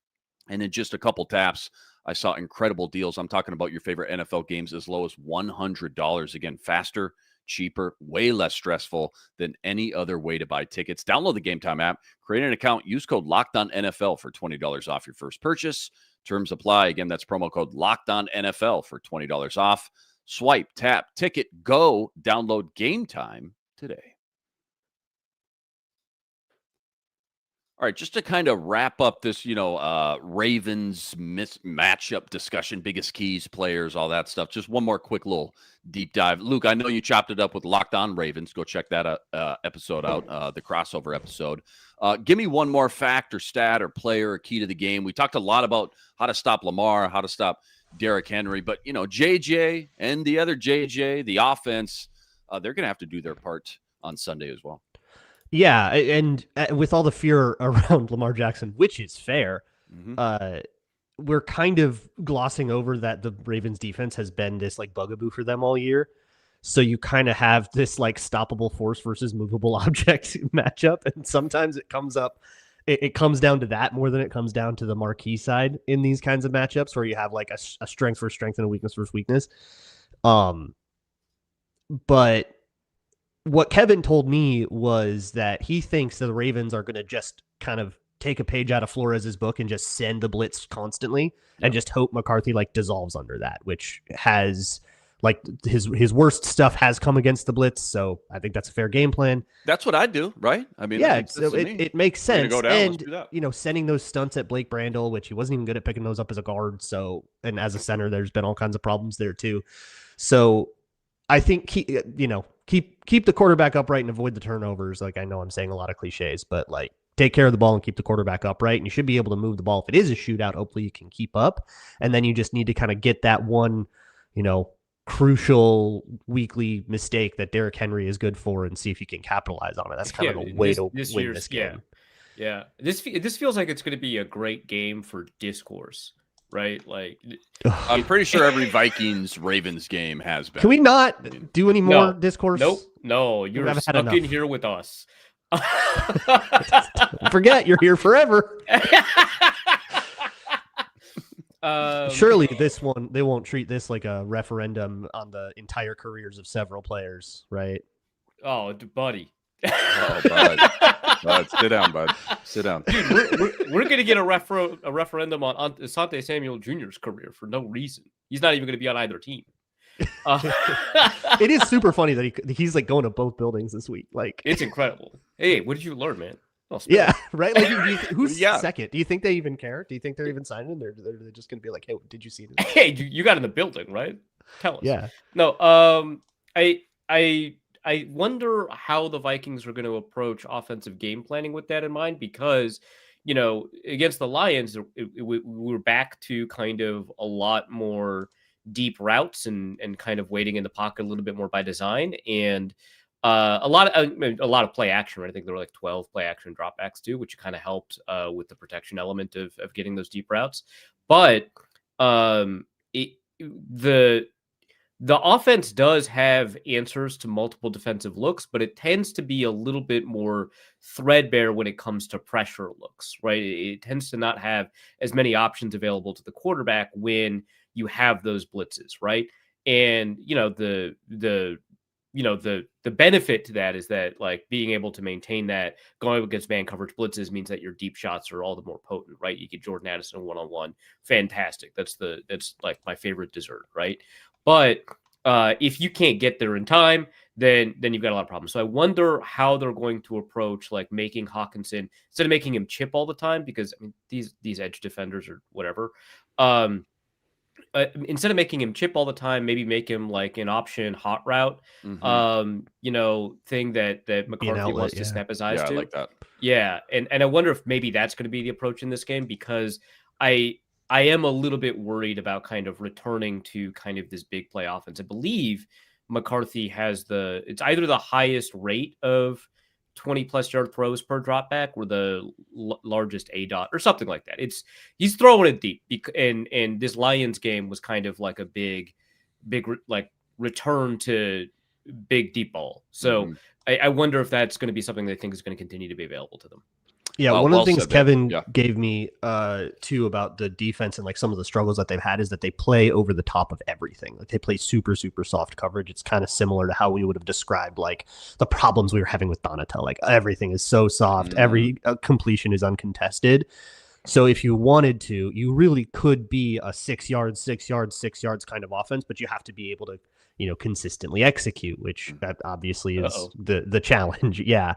and in just a couple taps, I saw incredible deals. I'm talking about your favorite NFL games as low as $100. Again, faster, cheaper, way less stressful than any other way to buy tickets. Download the Game Time app, create an account, use code LOCKEDONNFL for $20 off your first purchase. Terms apply. Again, that's promo code LOCKEDONNFL for $20 off. Swipe, tap, ticket, go. Download Game Time today. All right, just to kind of wrap up this, Ravens matchup discussion, biggest keys, players, all that stuff. Just one more quick little deep dive. Luke, I know you chopped it up with Locked On Ravens. Go check that episode out, the crossover episode. Give me one more fact or stat or player or key to the game. We talked a lot about how to stop Lamar, how to stop Derrick Henry, but, JJ and the other JJ, the offense, they're going to have to do their part on Sunday as well. Yeah, and with all the fear around Lamar Jackson, which is fair, we're kind of glossing over that the Ravens defense has been this like bugaboo for them all year. So you kind of have this like stoppable force versus movable object matchup, and sometimes it comes up. It comes down to that more than it comes down to the marquee side in these kinds of matchups where you have like a strength for strength and a weakness for weakness. But what Kevin told me was that he thinks that the Ravens are going to just kind of take a page out of Flores's book and just send the blitz constantly and just hope McCarthy like dissolves under that, which has like his worst stuff has come against the blitz. So I think that's a fair game plan. That's what I do, right? I mean, yeah, so it makes sense. Go down, and sending those stunts at Blake Brandel, which he wasn't even good at picking those up as a guard. So, and as a center, there's been all kinds of problems there too. So I think keep the quarterback upright and avoid the turnovers. Like, I know I'm saying a lot of cliches, but like take care of the ball and keep the quarterback upright. And you should be able to move the ball. If it is a shootout, hopefully you can keep up. And then you just need to kind of get that one, crucial weekly mistake that Derrick Henry is good for and see if you can capitalize on it. That's kind of a way to win this game. Yeah. This feels like it's going to be a great game for discourse. Right, like I'm pretty sure every Vikings-Ravens game has been. Can we not do any more discourse? No, you're stuck in here with us. Forget you're here forever. Surely this one, they won't treat this like a referendum on the entire careers of several players, right? Oh, buddy. Oh, bud. Bud, sit down, bud. Sit down. Dude, we're going to get a referendum on Asante Samuel Jr.'s career for no reason. He's not even going to be on either team. It is super funny that he's like going to both buildings this week. Like, it's incredible. Hey, what did you learn, man? Yeah, right. Like, who's second? Do you think they even care? Do you think they're even signing? They're just going to be like, hey, did you see this? Hey, you got in the building, right? Tell us. Yeah. No. I wonder how the Vikings are going to approach offensive game planning with that in mind, because, against the Lions, we're back to kind of a lot more deep routes and kind of waiting in the pocket a little bit more by design, and a lot of play action. Right? I think there were like 12 play action dropbacks too, which kind of helped with the protection element of getting those deep routes. But the offense does have answers to multiple defensive looks, but it tends to be a little bit more threadbare when it comes to pressure looks, right? It tends to not have as many options available to the quarterback when you have those blitzes, right? And, the the benefit to that is that like being able to maintain that going up against man coverage blitzes means that your deep shots are all the more potent, right? You get Jordan Addison 1-on-1, fantastic. That's like my favorite dessert, right? But if you can't get there in time, then you've got a lot of problems. So I wonder how they're going to approach like making Hawkinson, instead of making him chip all the time, because I mean these edge defenders or whatever. Instead of making him chip all the time, maybe make him like an option hot route, thing that McCarthy wants to snap his eyes to. I like that. Yeah, and I wonder if maybe that's going to be the approach in this game, because I am a little bit worried about kind of returning to kind of this big play offense. I believe McCarthy has it's either the highest rate of 20+ yard throws per drop back or the largest ADOT or something like that. He's throwing it deep, and this Lions game was kind of like a big like return to big deep ball. So I wonder if that's going to be something they think is going to continue to be available to them. Yeah, one of the things Kevin Yeah. gave me too about the defense and like some of the struggles that they've had is that they play over the top of everything. Like they play super, super soft coverage. It's kind of similar to how we would have described like the problems we were having with Donatel. Like everything is so soft. Every completion is uncontested. So if you wanted to, you really could be a 6 yards, 6 yards, 6 yards kind of offense, but you have to be able to, consistently execute, which that obviously is the challenge. Yeah.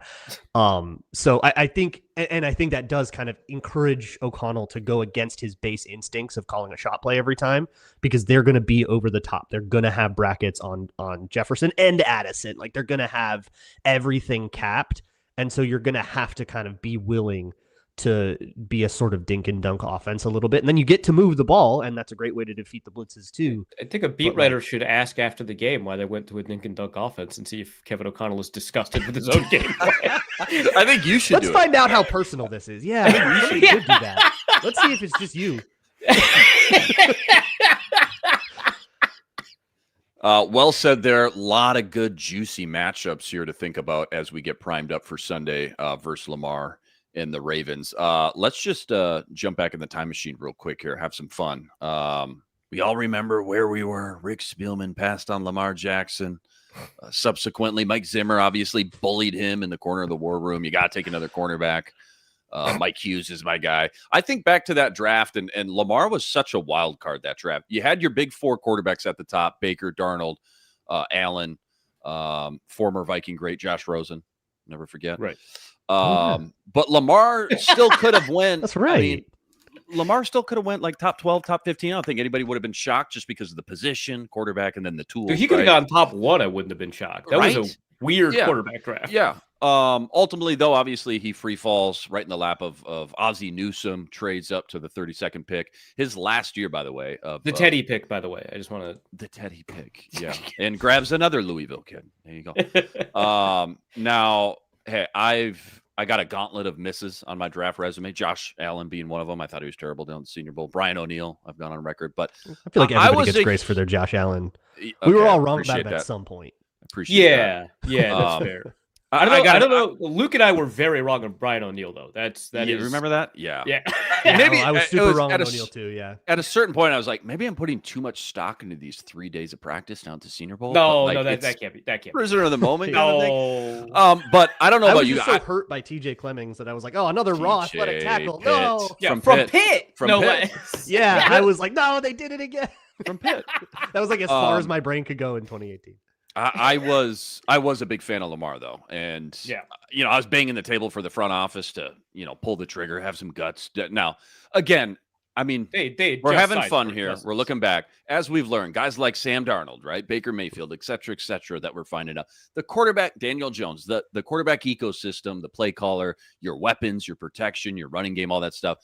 So I think, and I think that does kind of encourage O'Connell to go against his base instincts of calling a shot play every time, because they're going to be over the top. They're going to have brackets on Jefferson and Addison. Like they're going to have everything capped. And so you're going to have to kind of be willing to be a sort of dink and dunk offense a little bit. And then you get to move the ball, and that's a great way to defeat the blitzes too. I think a beat writer should ask after the game why they went to a dink and dunk offense and see if Kevin O'Connell is disgusted with his own game. I think you should Let's find out how personal this is. Yeah, I think we should do that. Let's see if it's just you. Well said there. A lot of good, juicy matchups here to think about as we get primed up for Sunday versus Lamar and the Ravens. Let's just jump back in the time machine real quick here. Have some fun. We all remember where we were. Rick Spielman passed on Lamar Jackson. Subsequently, Mike Zimmer obviously bullied him in the corner of the war room. You got to take another cornerback. Mike Hughes is my guy. I think back to that draft, and Lamar was such a wild card, that draft. You had your big four quarterbacks at the top, Baker, Darnold, Allen, former Viking great Josh Rosen. Never forget. Right. But Lamar still could have went. That's right. I mean, Lamar still could have went like top 12, top 15. I don't think anybody would have been shocked just because of the position, quarterback, and then the tools. Dude, he could have gone top 1. I wouldn't have been shocked. That was a weird quarterback draft. Yeah. Ultimately, though, obviously he free falls right in the lap of Ozzie Newsome, trades up to the 32nd pick. His last year, by the way, of the Teddy pick, by the way. I just want to the Teddy pick. Yeah. And grabs another Louisville kid. There you go. Now, hey, I got a gauntlet of misses on my draft resume. Josh Allen being one of them. I thought he was terrible down at the Senior Bowl. Brian O'Neill, I've gone on record, but I feel like everybody gets grace for their Josh Allen. We were all wrong about it at some point. Appreciate that. Yeah, that's fair. I don't know. Luke and I were very wrong on Brian O'Neill, though. That is. Remember that? Yeah. Maybe I was super wrong on O'Neill too. Yeah. At a certain point, I was like, maybe I'm putting too much stock into these 3 days of practice down at the Senior Bowl. No, that can't be. That can't be. Prisoner of the moment. No. But I don't know about you. I was so hurt by TJ Clemmings that I was like, oh, another raw athletic tackle. Pitt. No. Yeah, from Pitt. From Pitt. Yeah, I was like, no, they did it again. From Pitt. That was like as far as my brain could go in 2018. I was a big fan of Lamar, though, and I was banging the table for the front office to pull the trigger, have some guts. Now, again, I mean, we're having fun here. We're looking back, as we've learned, guys like Sam Darnold, right, Baker Mayfield, et cetera, that we're finding out. The quarterback, Daniel Jones, the quarterback ecosystem, the play caller, your weapons, your protection, your running game, all that stuff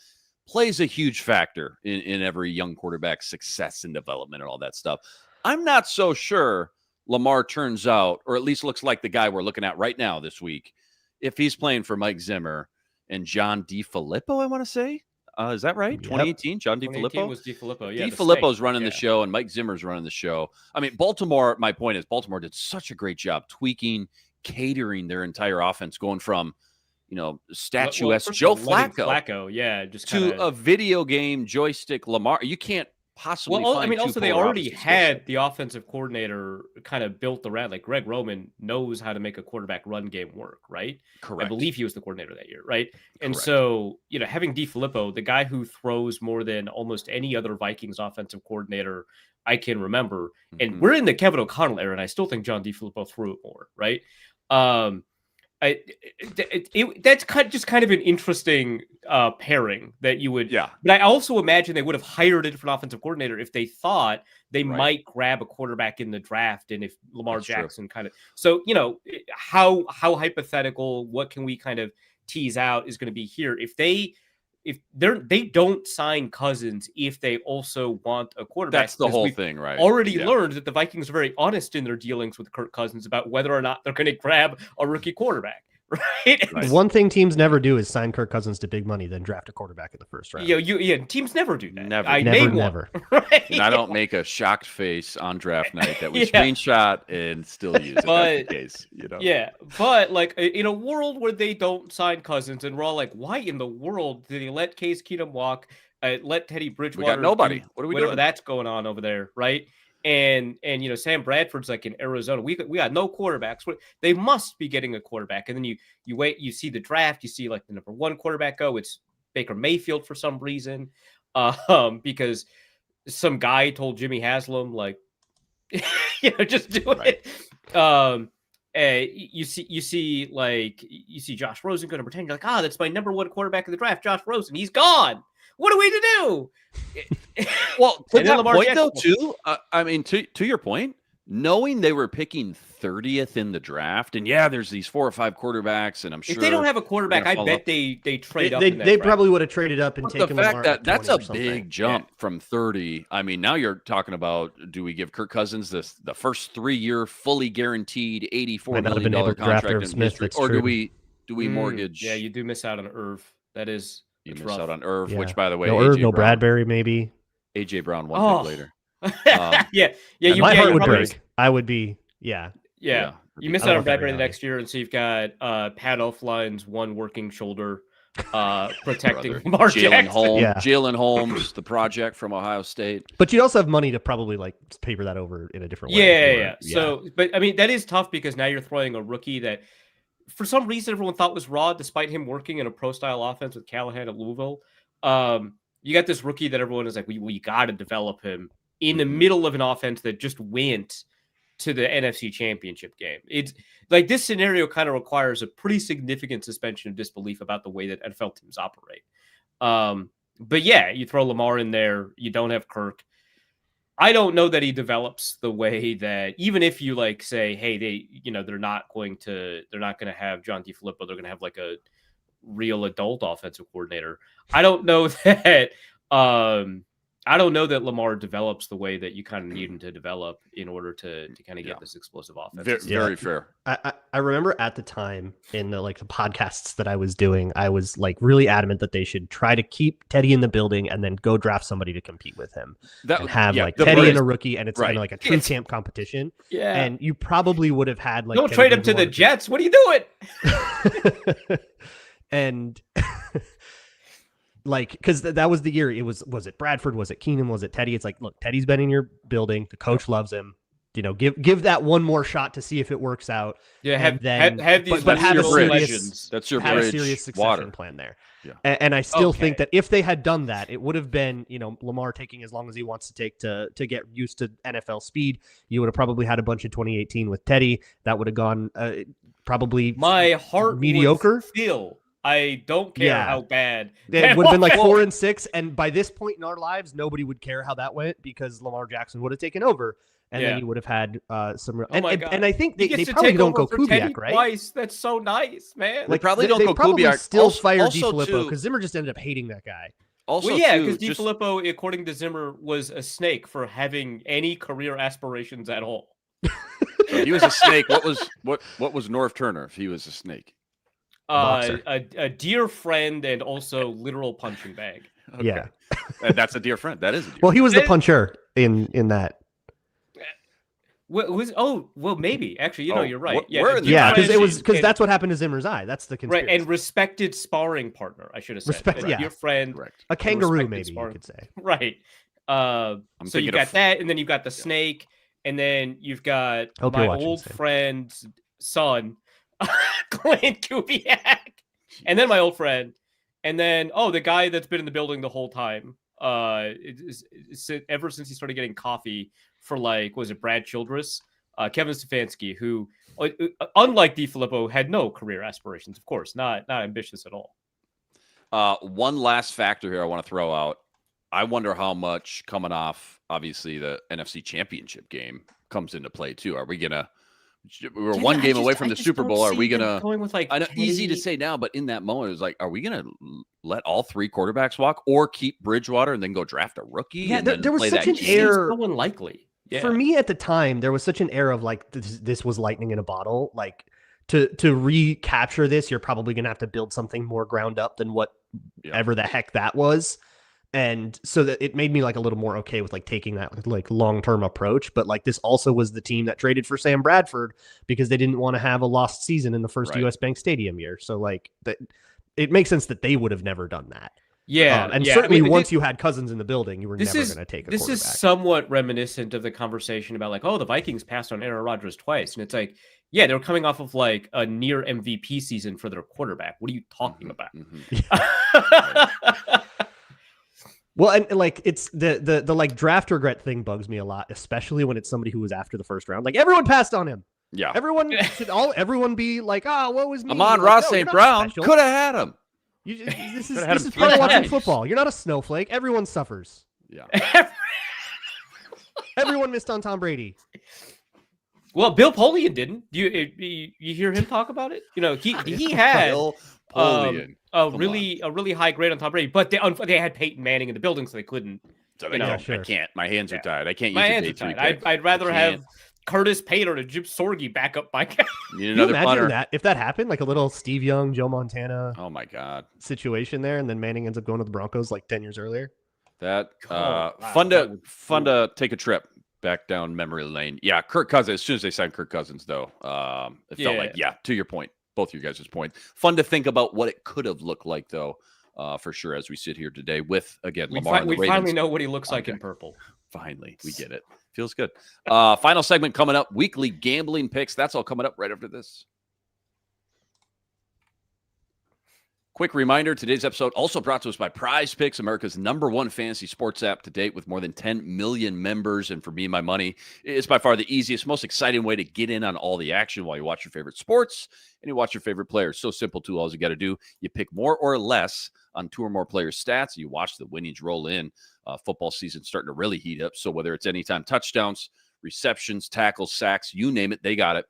plays a huge factor in every young quarterback's success and development and all that stuff. I'm not so sure Lamar turns out, or at least looks like the guy we're looking at right now this week, if he's playing for Mike Zimmer and John DeFilippo, I want to say. Is that right? 2018, John DeFilippo? 2018 was DeFilippo, yeah. DeFilippo's running the show, and Mike Zimmer's running the show. I mean, Baltimore, my point is, Baltimore did such a great job tweaking, catering their entire offense, going from, statuesque Joe Flacco. Yeah, just to a video game joystick Lamar. You can't possibly Well, find I mean, two also they polar already opposites. had the offensive coordinator kind of built around, like Greg Roman knows how to make a quarterback run game work, right? Correct. I believe he was the coordinator that year, right? And Correct. so, having DiFilippo, the guy who throws more than almost any other Vikings offensive coordinator I can remember, and we're in the Kevin O'Connell era, and I still think John DiFilippo threw it more, right? That's kind of an interesting pairing that you would. Yeah. But I also imagine they would have hired a different offensive coordinator if they thought they Right. might grab a quarterback in the draft, and if Lamar That's true. Jackson kind of. So how hypothetical, what can we kind of tease out is going to be here if they don't sign Cousins if they also want a quarterback. That's the because whole we've thing, right? already Yeah. learned that the Vikings are very honest in their dealings with Kirk Cousins about whether or not they're going to grab a rookie quarterback, right? Right. One thing teams never do is sign Kirk Cousins to big money, then draft a quarterback in the first round. Teams never do that. Never. I Never, name one, never. right? And I don't make a shocked face on draft night that we Yeah. screenshot and still use if that's the case. Yeah, but like in a world where they don't sign Cousins, and we're all like, why in the world did they let Case Keenum walk? Let Teddy Bridgewater. We got nobody. What are we whatever doing? that's going on over there, right? And Sam Bradford's like in Arizona. We got no quarterbacks. They must be getting a quarterback. And then you wait, you see the draft, you see like the number one quarterback go. It's Baker Mayfield for some reason, because some guy told Jimmy Haslam like, just do it. You see Josh Rosen go number 10. You're like, that's my number one quarterback in the draft, Josh Rosen. He's gone. What are we to do? Well, to And then that Lamar point, Jackson. though, too, I mean, to your point, knowing they were picking 30th in the draft, and there's these 4 or 5 quarterbacks, and I'm sure If they don't have a quarterback, gonna I follow bet up. they trade up. They, in that they draft. probably would have traded up and But taken the fact Lamar that at that's 20 a or something. big jump from 30. I mean, now you're talking about, do we give Kirk Cousins the first 3-year fully guaranteed $84 Might not have million been able to draft contract Irv in Smith, history, that's or true. do we mortgage? Yeah, you do miss out on Irv. That is You it's miss rough. out on Irv, Yeah. which, by the way, No Irv, AJ no Brown, Bradbury, maybe. AJ Brown one pick later. yeah. And my heart you would probably- break. I would be, Yeah. Yeah. You miss I out love on that Bradbury the reality. next year, and so you've got Pat Elflein's one working shoulder protecting Brother. Lamar Jalen Jackson. Holmes, Yeah. Jalen Holmes, the project from Ohio State. But you'd also have money to probably like paper that over in a different way. Yeah, if you yeah. were- So, but I mean, that is tough because now you're throwing a rookie that, for some reason, everyone thought was raw, despite him working in a pro-style offense with Callahan at Louisville. You got this rookie that everyone is like, we got to develop him in the middle of an offense that just went to the NFC Championship game. It's like this scenario kind of requires a pretty significant suspension of disbelief about the way that NFL teams operate. But yeah, you throw Lamar in there, you don't have Kirk. I don't know that he develops the way that, even if you like say, hey, they're not going to have John DiFilippo, they're going to have like a real adult offensive coordinator. I don't know that Lamar develops the way that you kind of need him to develop in order to kind of get this explosive offense. Very fair. I remember at the time in the podcasts that I was doing, I was like really adamant that they should try to keep Teddy in the building and then go draft somebody to compete with him and have like Teddy and a rookie, and it's kind of like a true camp competition. Yeah, and you probably would have had like don't trade him to the Jets. What are you doing? And like, because that was the year. It was it Bradford? Was it Keenum? Was it Teddy? It's like, look, Teddy's been in your building. The coach loves him. Give that one more shot to see if it works out. Yeah, have these but have a serious legends. That's your have bridge. a serious succession Water. plan there. Yeah. And I still think that if they had done that, it would have been, Lamar taking as long as he wants to take to get used to NFL speed. You would have probably had a bunch of 2018 with Teddy. That would have gone probably my heart mediocre. Would feel. I don't care how bad. It would have been like 4-6, and by this point in our lives, nobody would care how that went because Lamar Jackson would have taken over, and then you would have had some. And I think they probably don't go Kubiak, right? Twice. That's so nice, man. They probably don't go probably Kubiak. Still fire DiFilippo because Zimmer just ended up hating that guy. Also, because DiFilippo, according to Zimmer, was a snake for having any career aspirations at all. He was a snake. What was Norv Turner if he was a snake? A dear friend and also literal punching bag. Okay. Yeah, that's a dear friend. That is a dear well, he was the puncher in that. Maybe actually, you're right. Because that's what happened to Zimmer's eye. That's the conspiracy. Right, and respected sparring partner. I should have said dear friend, Correct. a kangaroo, maybe you could say. Right. So you thinking got of- that, and then you've got the snake, and then you've got Hope my you're watching, old Sam. friend's son, Clint Kubiak, and then my old friend, and then the guy that's been in the building the whole time. Ever since he started getting coffee for was it Brad Childress, Kevin Stefanski, who, unlike DiFilippo, had no career aspirations. Of course, not ambitious at all. One last factor here I want to throw out. I wonder how much coming off, obviously, the NFC Championship game comes into play too. Are we gonna? We're one game away from the Super Bowl. Are we gonna going with I know easy to say now, but in that moment, it was like, are we gonna let all three quarterbacks walk, or keep Bridgewater and then go draft a rookie? Yeah, and then there was play such that an game? air. So unlikely. Yeah. For me at the time, there was such an air of this was lightning in a bottle. Like to recapture this, you're probably gonna have to build something more ground up than whatever the heck that was. And so that it made me a little more okay with taking that long-term approach. But this also was the team that traded for Sam Bradford because they didn't want to have a lost season in the first Right. US Bank Stadium year. So that it makes sense that they would have never done that. Yeah, and yeah. certainly I mean, once you had Cousins in the building, you were never going to take a This quarterback. is somewhat reminiscent of the conversation about the Vikings passed on Aaron Rodgers twice, and it's yeah, they were coming off of a near MVP season for their quarterback. What are you talking about? Well, and it's the draft regret thing bugs me a lot, especially when it's somebody who was after the first round. Everyone passed on him. Yeah, Everyone everyone be what was me? Amon Ross no, St. you're not Brown special. could have had him. This Could've had is him part of watching finish. football. You're not a snowflake. Everyone suffers. Yeah, Everyone missed on Tom Brady. Well, Bill Polian didn't. You hear him talk about it? He had Bill Polian. a really high grade on Tom Brady, but they had Peyton Manning in the building, so they couldn't. So Yeah, sure. I can't. My hands are tied. I can't My use a hands day are three tied. pick. I'd rather I have can't. Curtis Payton or Jim Sorgi back up my guy. Need Can you another imagine punter. that if that happened, a little Steve Young, Joe Montana Oh my God. situation there, and then Manning ends up going to the Broncos 10 years earlier? That wow, fun that to would- fun to take a trip back down memory lane. Yeah, Kirk Cousins. As soon as they signed Kirk Cousins, though, it felt to your point, both your guys' point, fun to think about what it could have looked like, though, for sure. As we sit here today with again Lamar and the We Ravens. finally know what he looks like Okay. in purple. Finally, we get it. Feels good. Final segment coming up. Weekly gambling picks. That's all coming up right after this. Quick reminder, today's episode also brought to us by Prize Picks, America's #1 fantasy sports app to date with more than 10 million members. And for me and my money, it's by far the easiest, most exciting way to get in on all the action while you watch your favorite sports and you watch your favorite players. So simple, too. All you got to do, you pick more or less on 2 or more players' stats. You watch the winnings roll in. Football season starting to really heat up. So whether it's anytime touchdowns, receptions, tackles, sacks, you name it, they got it.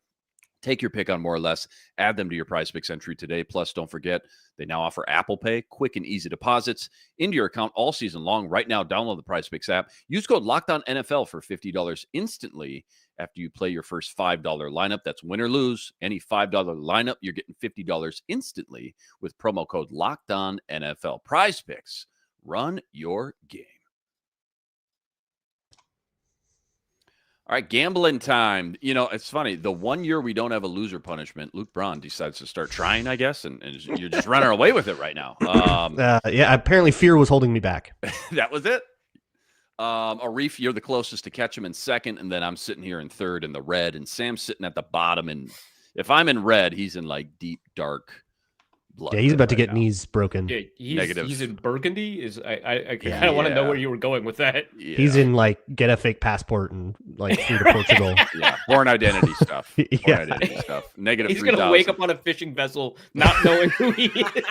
Take your pick on more or less. Add them to your Prize Picks entry today. Plus, don't forget, they now offer Apple Pay, quick and easy deposits into your account all season long. Right now, download the Prize Picks app. Use code LOCKEDONNFL for $50 instantly after you play your first $5 lineup. That's win or lose. Any $5 lineup, you're getting $50 instantly with promo code LOCKEDONNFL. Prize Picks. Run your game. All right, gambling time. It's funny. The 1 year we don't have a loser punishment, Luke Braun decides to start trying, I guess, and you're just running away with it right now. Yeah, apparently fear was holding me back. That was it. Arif, you're the closest to catch him in second, and then I'm sitting here in third in the red, and Sam's sitting at the bottom. And if I'm in red, he's in deep, dark blood. Yeah, he's about to right get now. knees broken. Yeah, Negative. he's in Burgundy. I Yeah. kind of want to know where you were going with that. Yeah. He's in get a fake passport and flew to Portugal. Yeah, born identity stuff. Born Yeah. identity stuff. Negative. He's gonna 3,000. wake up on a fishing vessel not knowing who he is.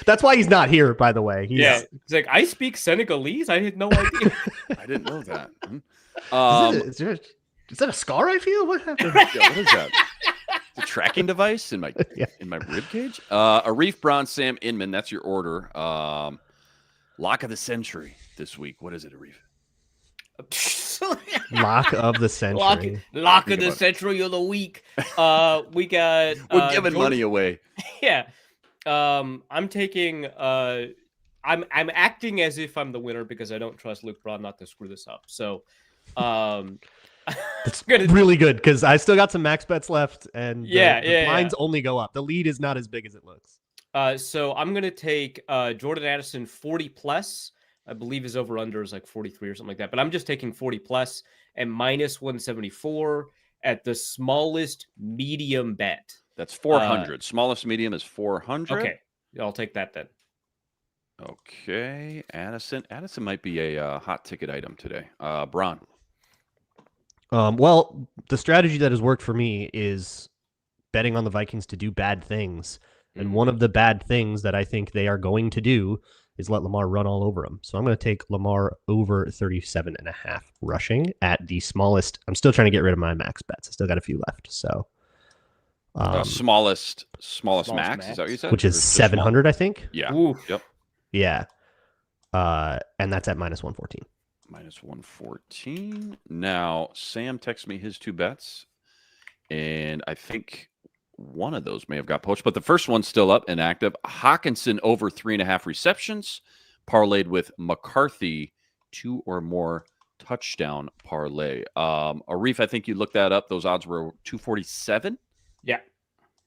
That's why he's not here, by the way. Yeah, he's like, I speak Senegalese. I had no idea. I didn't know that. Is that a scar I feel? What happened? Yeah, what is that? The tracking device in my Yeah. rib cage. Arif, Braun, Sam, Inman. That's your order. Lock of the century this week. What is it, Arif? Lock of the century. Lock Think of the about it. century of the week. We got. We're giving George- money away. Yeah. I'm taking. I'm acting as if I'm the winner because I don't trust Luke Braun not to screw this up. So, It's gonna- really good because I still got some max bets left, and Yeah, the blinds only go up. The lead is not as big as it looks. So I'm gonna take Jordan Addison 40 plus. I believe his over-under is like 43 or something like that. But I'm just taking 40 plus and minus 174 at the smallest medium bet. That's 400. Smallest medium is 400. Okay. I'll take that then. Okay. Addison might be a hot ticket item today. Braun. Well, the strategy that has worked for me is betting on the Vikings to do bad things. And one of the bad things that I think they are going to do is let Lamar run all over them. So I'm going to take Lamar over 37.5 rushing at the smallest. I'm still trying to get rid of my max bets. I still got a few left. So smallest max. Is that what you said? Which is 700, I think. Yeah. Oof. Yep. Yeah. And that's at minus 114. Minus 114. Now, Sam texted me his 2 bets, and I think one of those may have got poached, but the first one's still up and active. Hawkinson over 3.5 receptions, parlayed with McCarthy 2 or more touchdown parlay. Arif, I think you looked that up. Those odds were 247. Yeah.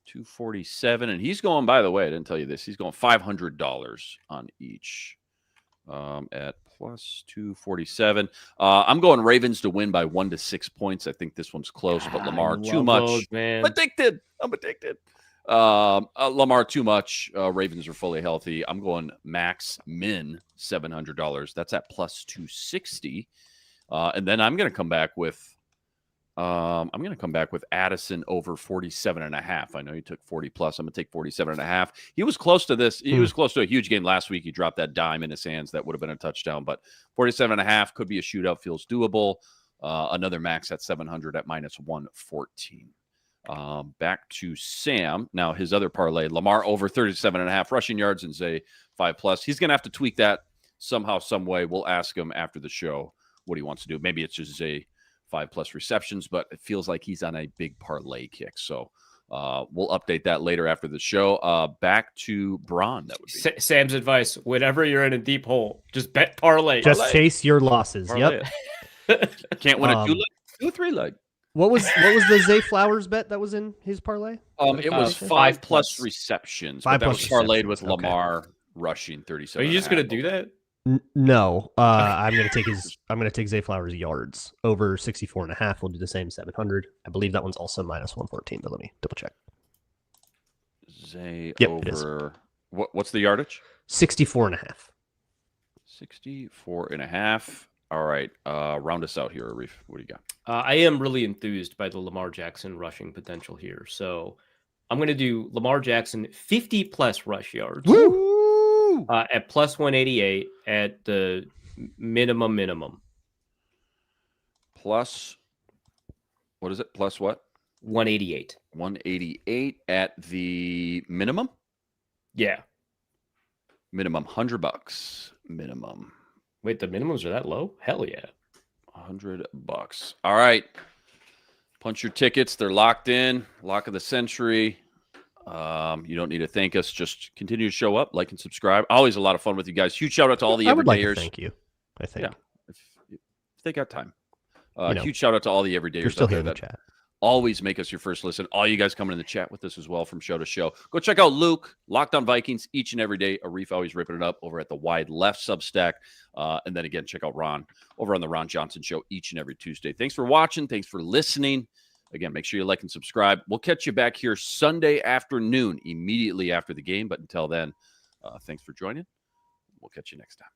247. And he's going, by the way, I didn't tell you this, he's going $500 on each at plus 247. I'm going Ravens to win by 1 to 6 points. I think this one's close, but Lamar too much. Man. I'm addicted. Lamar too much. Ravens are fully healthy. I'm going max min $700. That's at plus 260. And then I'm going to come back with Addison over 47.5. I know you took 40 plus. I'm going to take 47.5. He was close to this. He was close to a huge game last week. He dropped that dime in his hands. That would have been a touchdown, but 47.5 could be a shootout. Feels doable. Another max at 700 at minus 114. Back to Sam. Now his other parlay, Lamar over 37.5 rushing yards and Zay 5 plus. He's going to have to tweak that somehow, some way. We'll ask him after the show what he wants to do. Maybe it's just Zay 5 plus receptions, but it feels like he's on a big parlay kick. So we'll update that later after the show. Back to Braun. That would be Sam's advice: whenever you're in a deep hole, just bet parlay. Just chase your losses. Parlay. Yep. Can't win a 2-leg, do a 3-leg. What was the Zay Flowers bet that was in his parlay? It was 5 plus receptions. 5 that plus was parlayed with receptions. Okay. Lamar rushing 37. Are you just gonna do that? No, I'm gonna take Zay Flowers yards over 64.5. We'll do the same 700. I believe that one's also minus 114, but let me double check. Zay Yep, it is. over what's the yardage? 64.5. 64.5. All right, round us out here, Arif. What do you got? I am really enthused by the Lamar Jackson rushing potential here, so I'm going to do Lamar Jackson 50 plus rush yards. Woo! At plus 188 at the minimum. Plus, what is it? Plus what? 188. 188 at the minimum? Yeah. Minimum $100. Minimum. Wait, the minimums are that low? Hell yeah. $100. All right. Punch your tickets. They're locked in. Lock of the century. You don't need to thank us. Just continue to show up, like and subscribe. Always a lot of fun with you guys. Huge shout out to all the everydayers. I would like to thank you. I think. Yeah, if they got time. You know, huge shout out to all the You're everydayers still out here there in the that chat. always make us your first listen. All you guys coming in the chat with us as well from show to show. Go check out Luke, Locked on Vikings, each and every day. Arif always ripping it up over at the Wide Left Substack. And then again, check out Ron over on the Ron Johnson Show each and every Tuesday. Thanks for watching. Thanks for listening. Again, make sure you like and subscribe. We'll catch you back here Sunday afternoon, immediately after the game. But until then, thanks for joining. We'll catch you next time.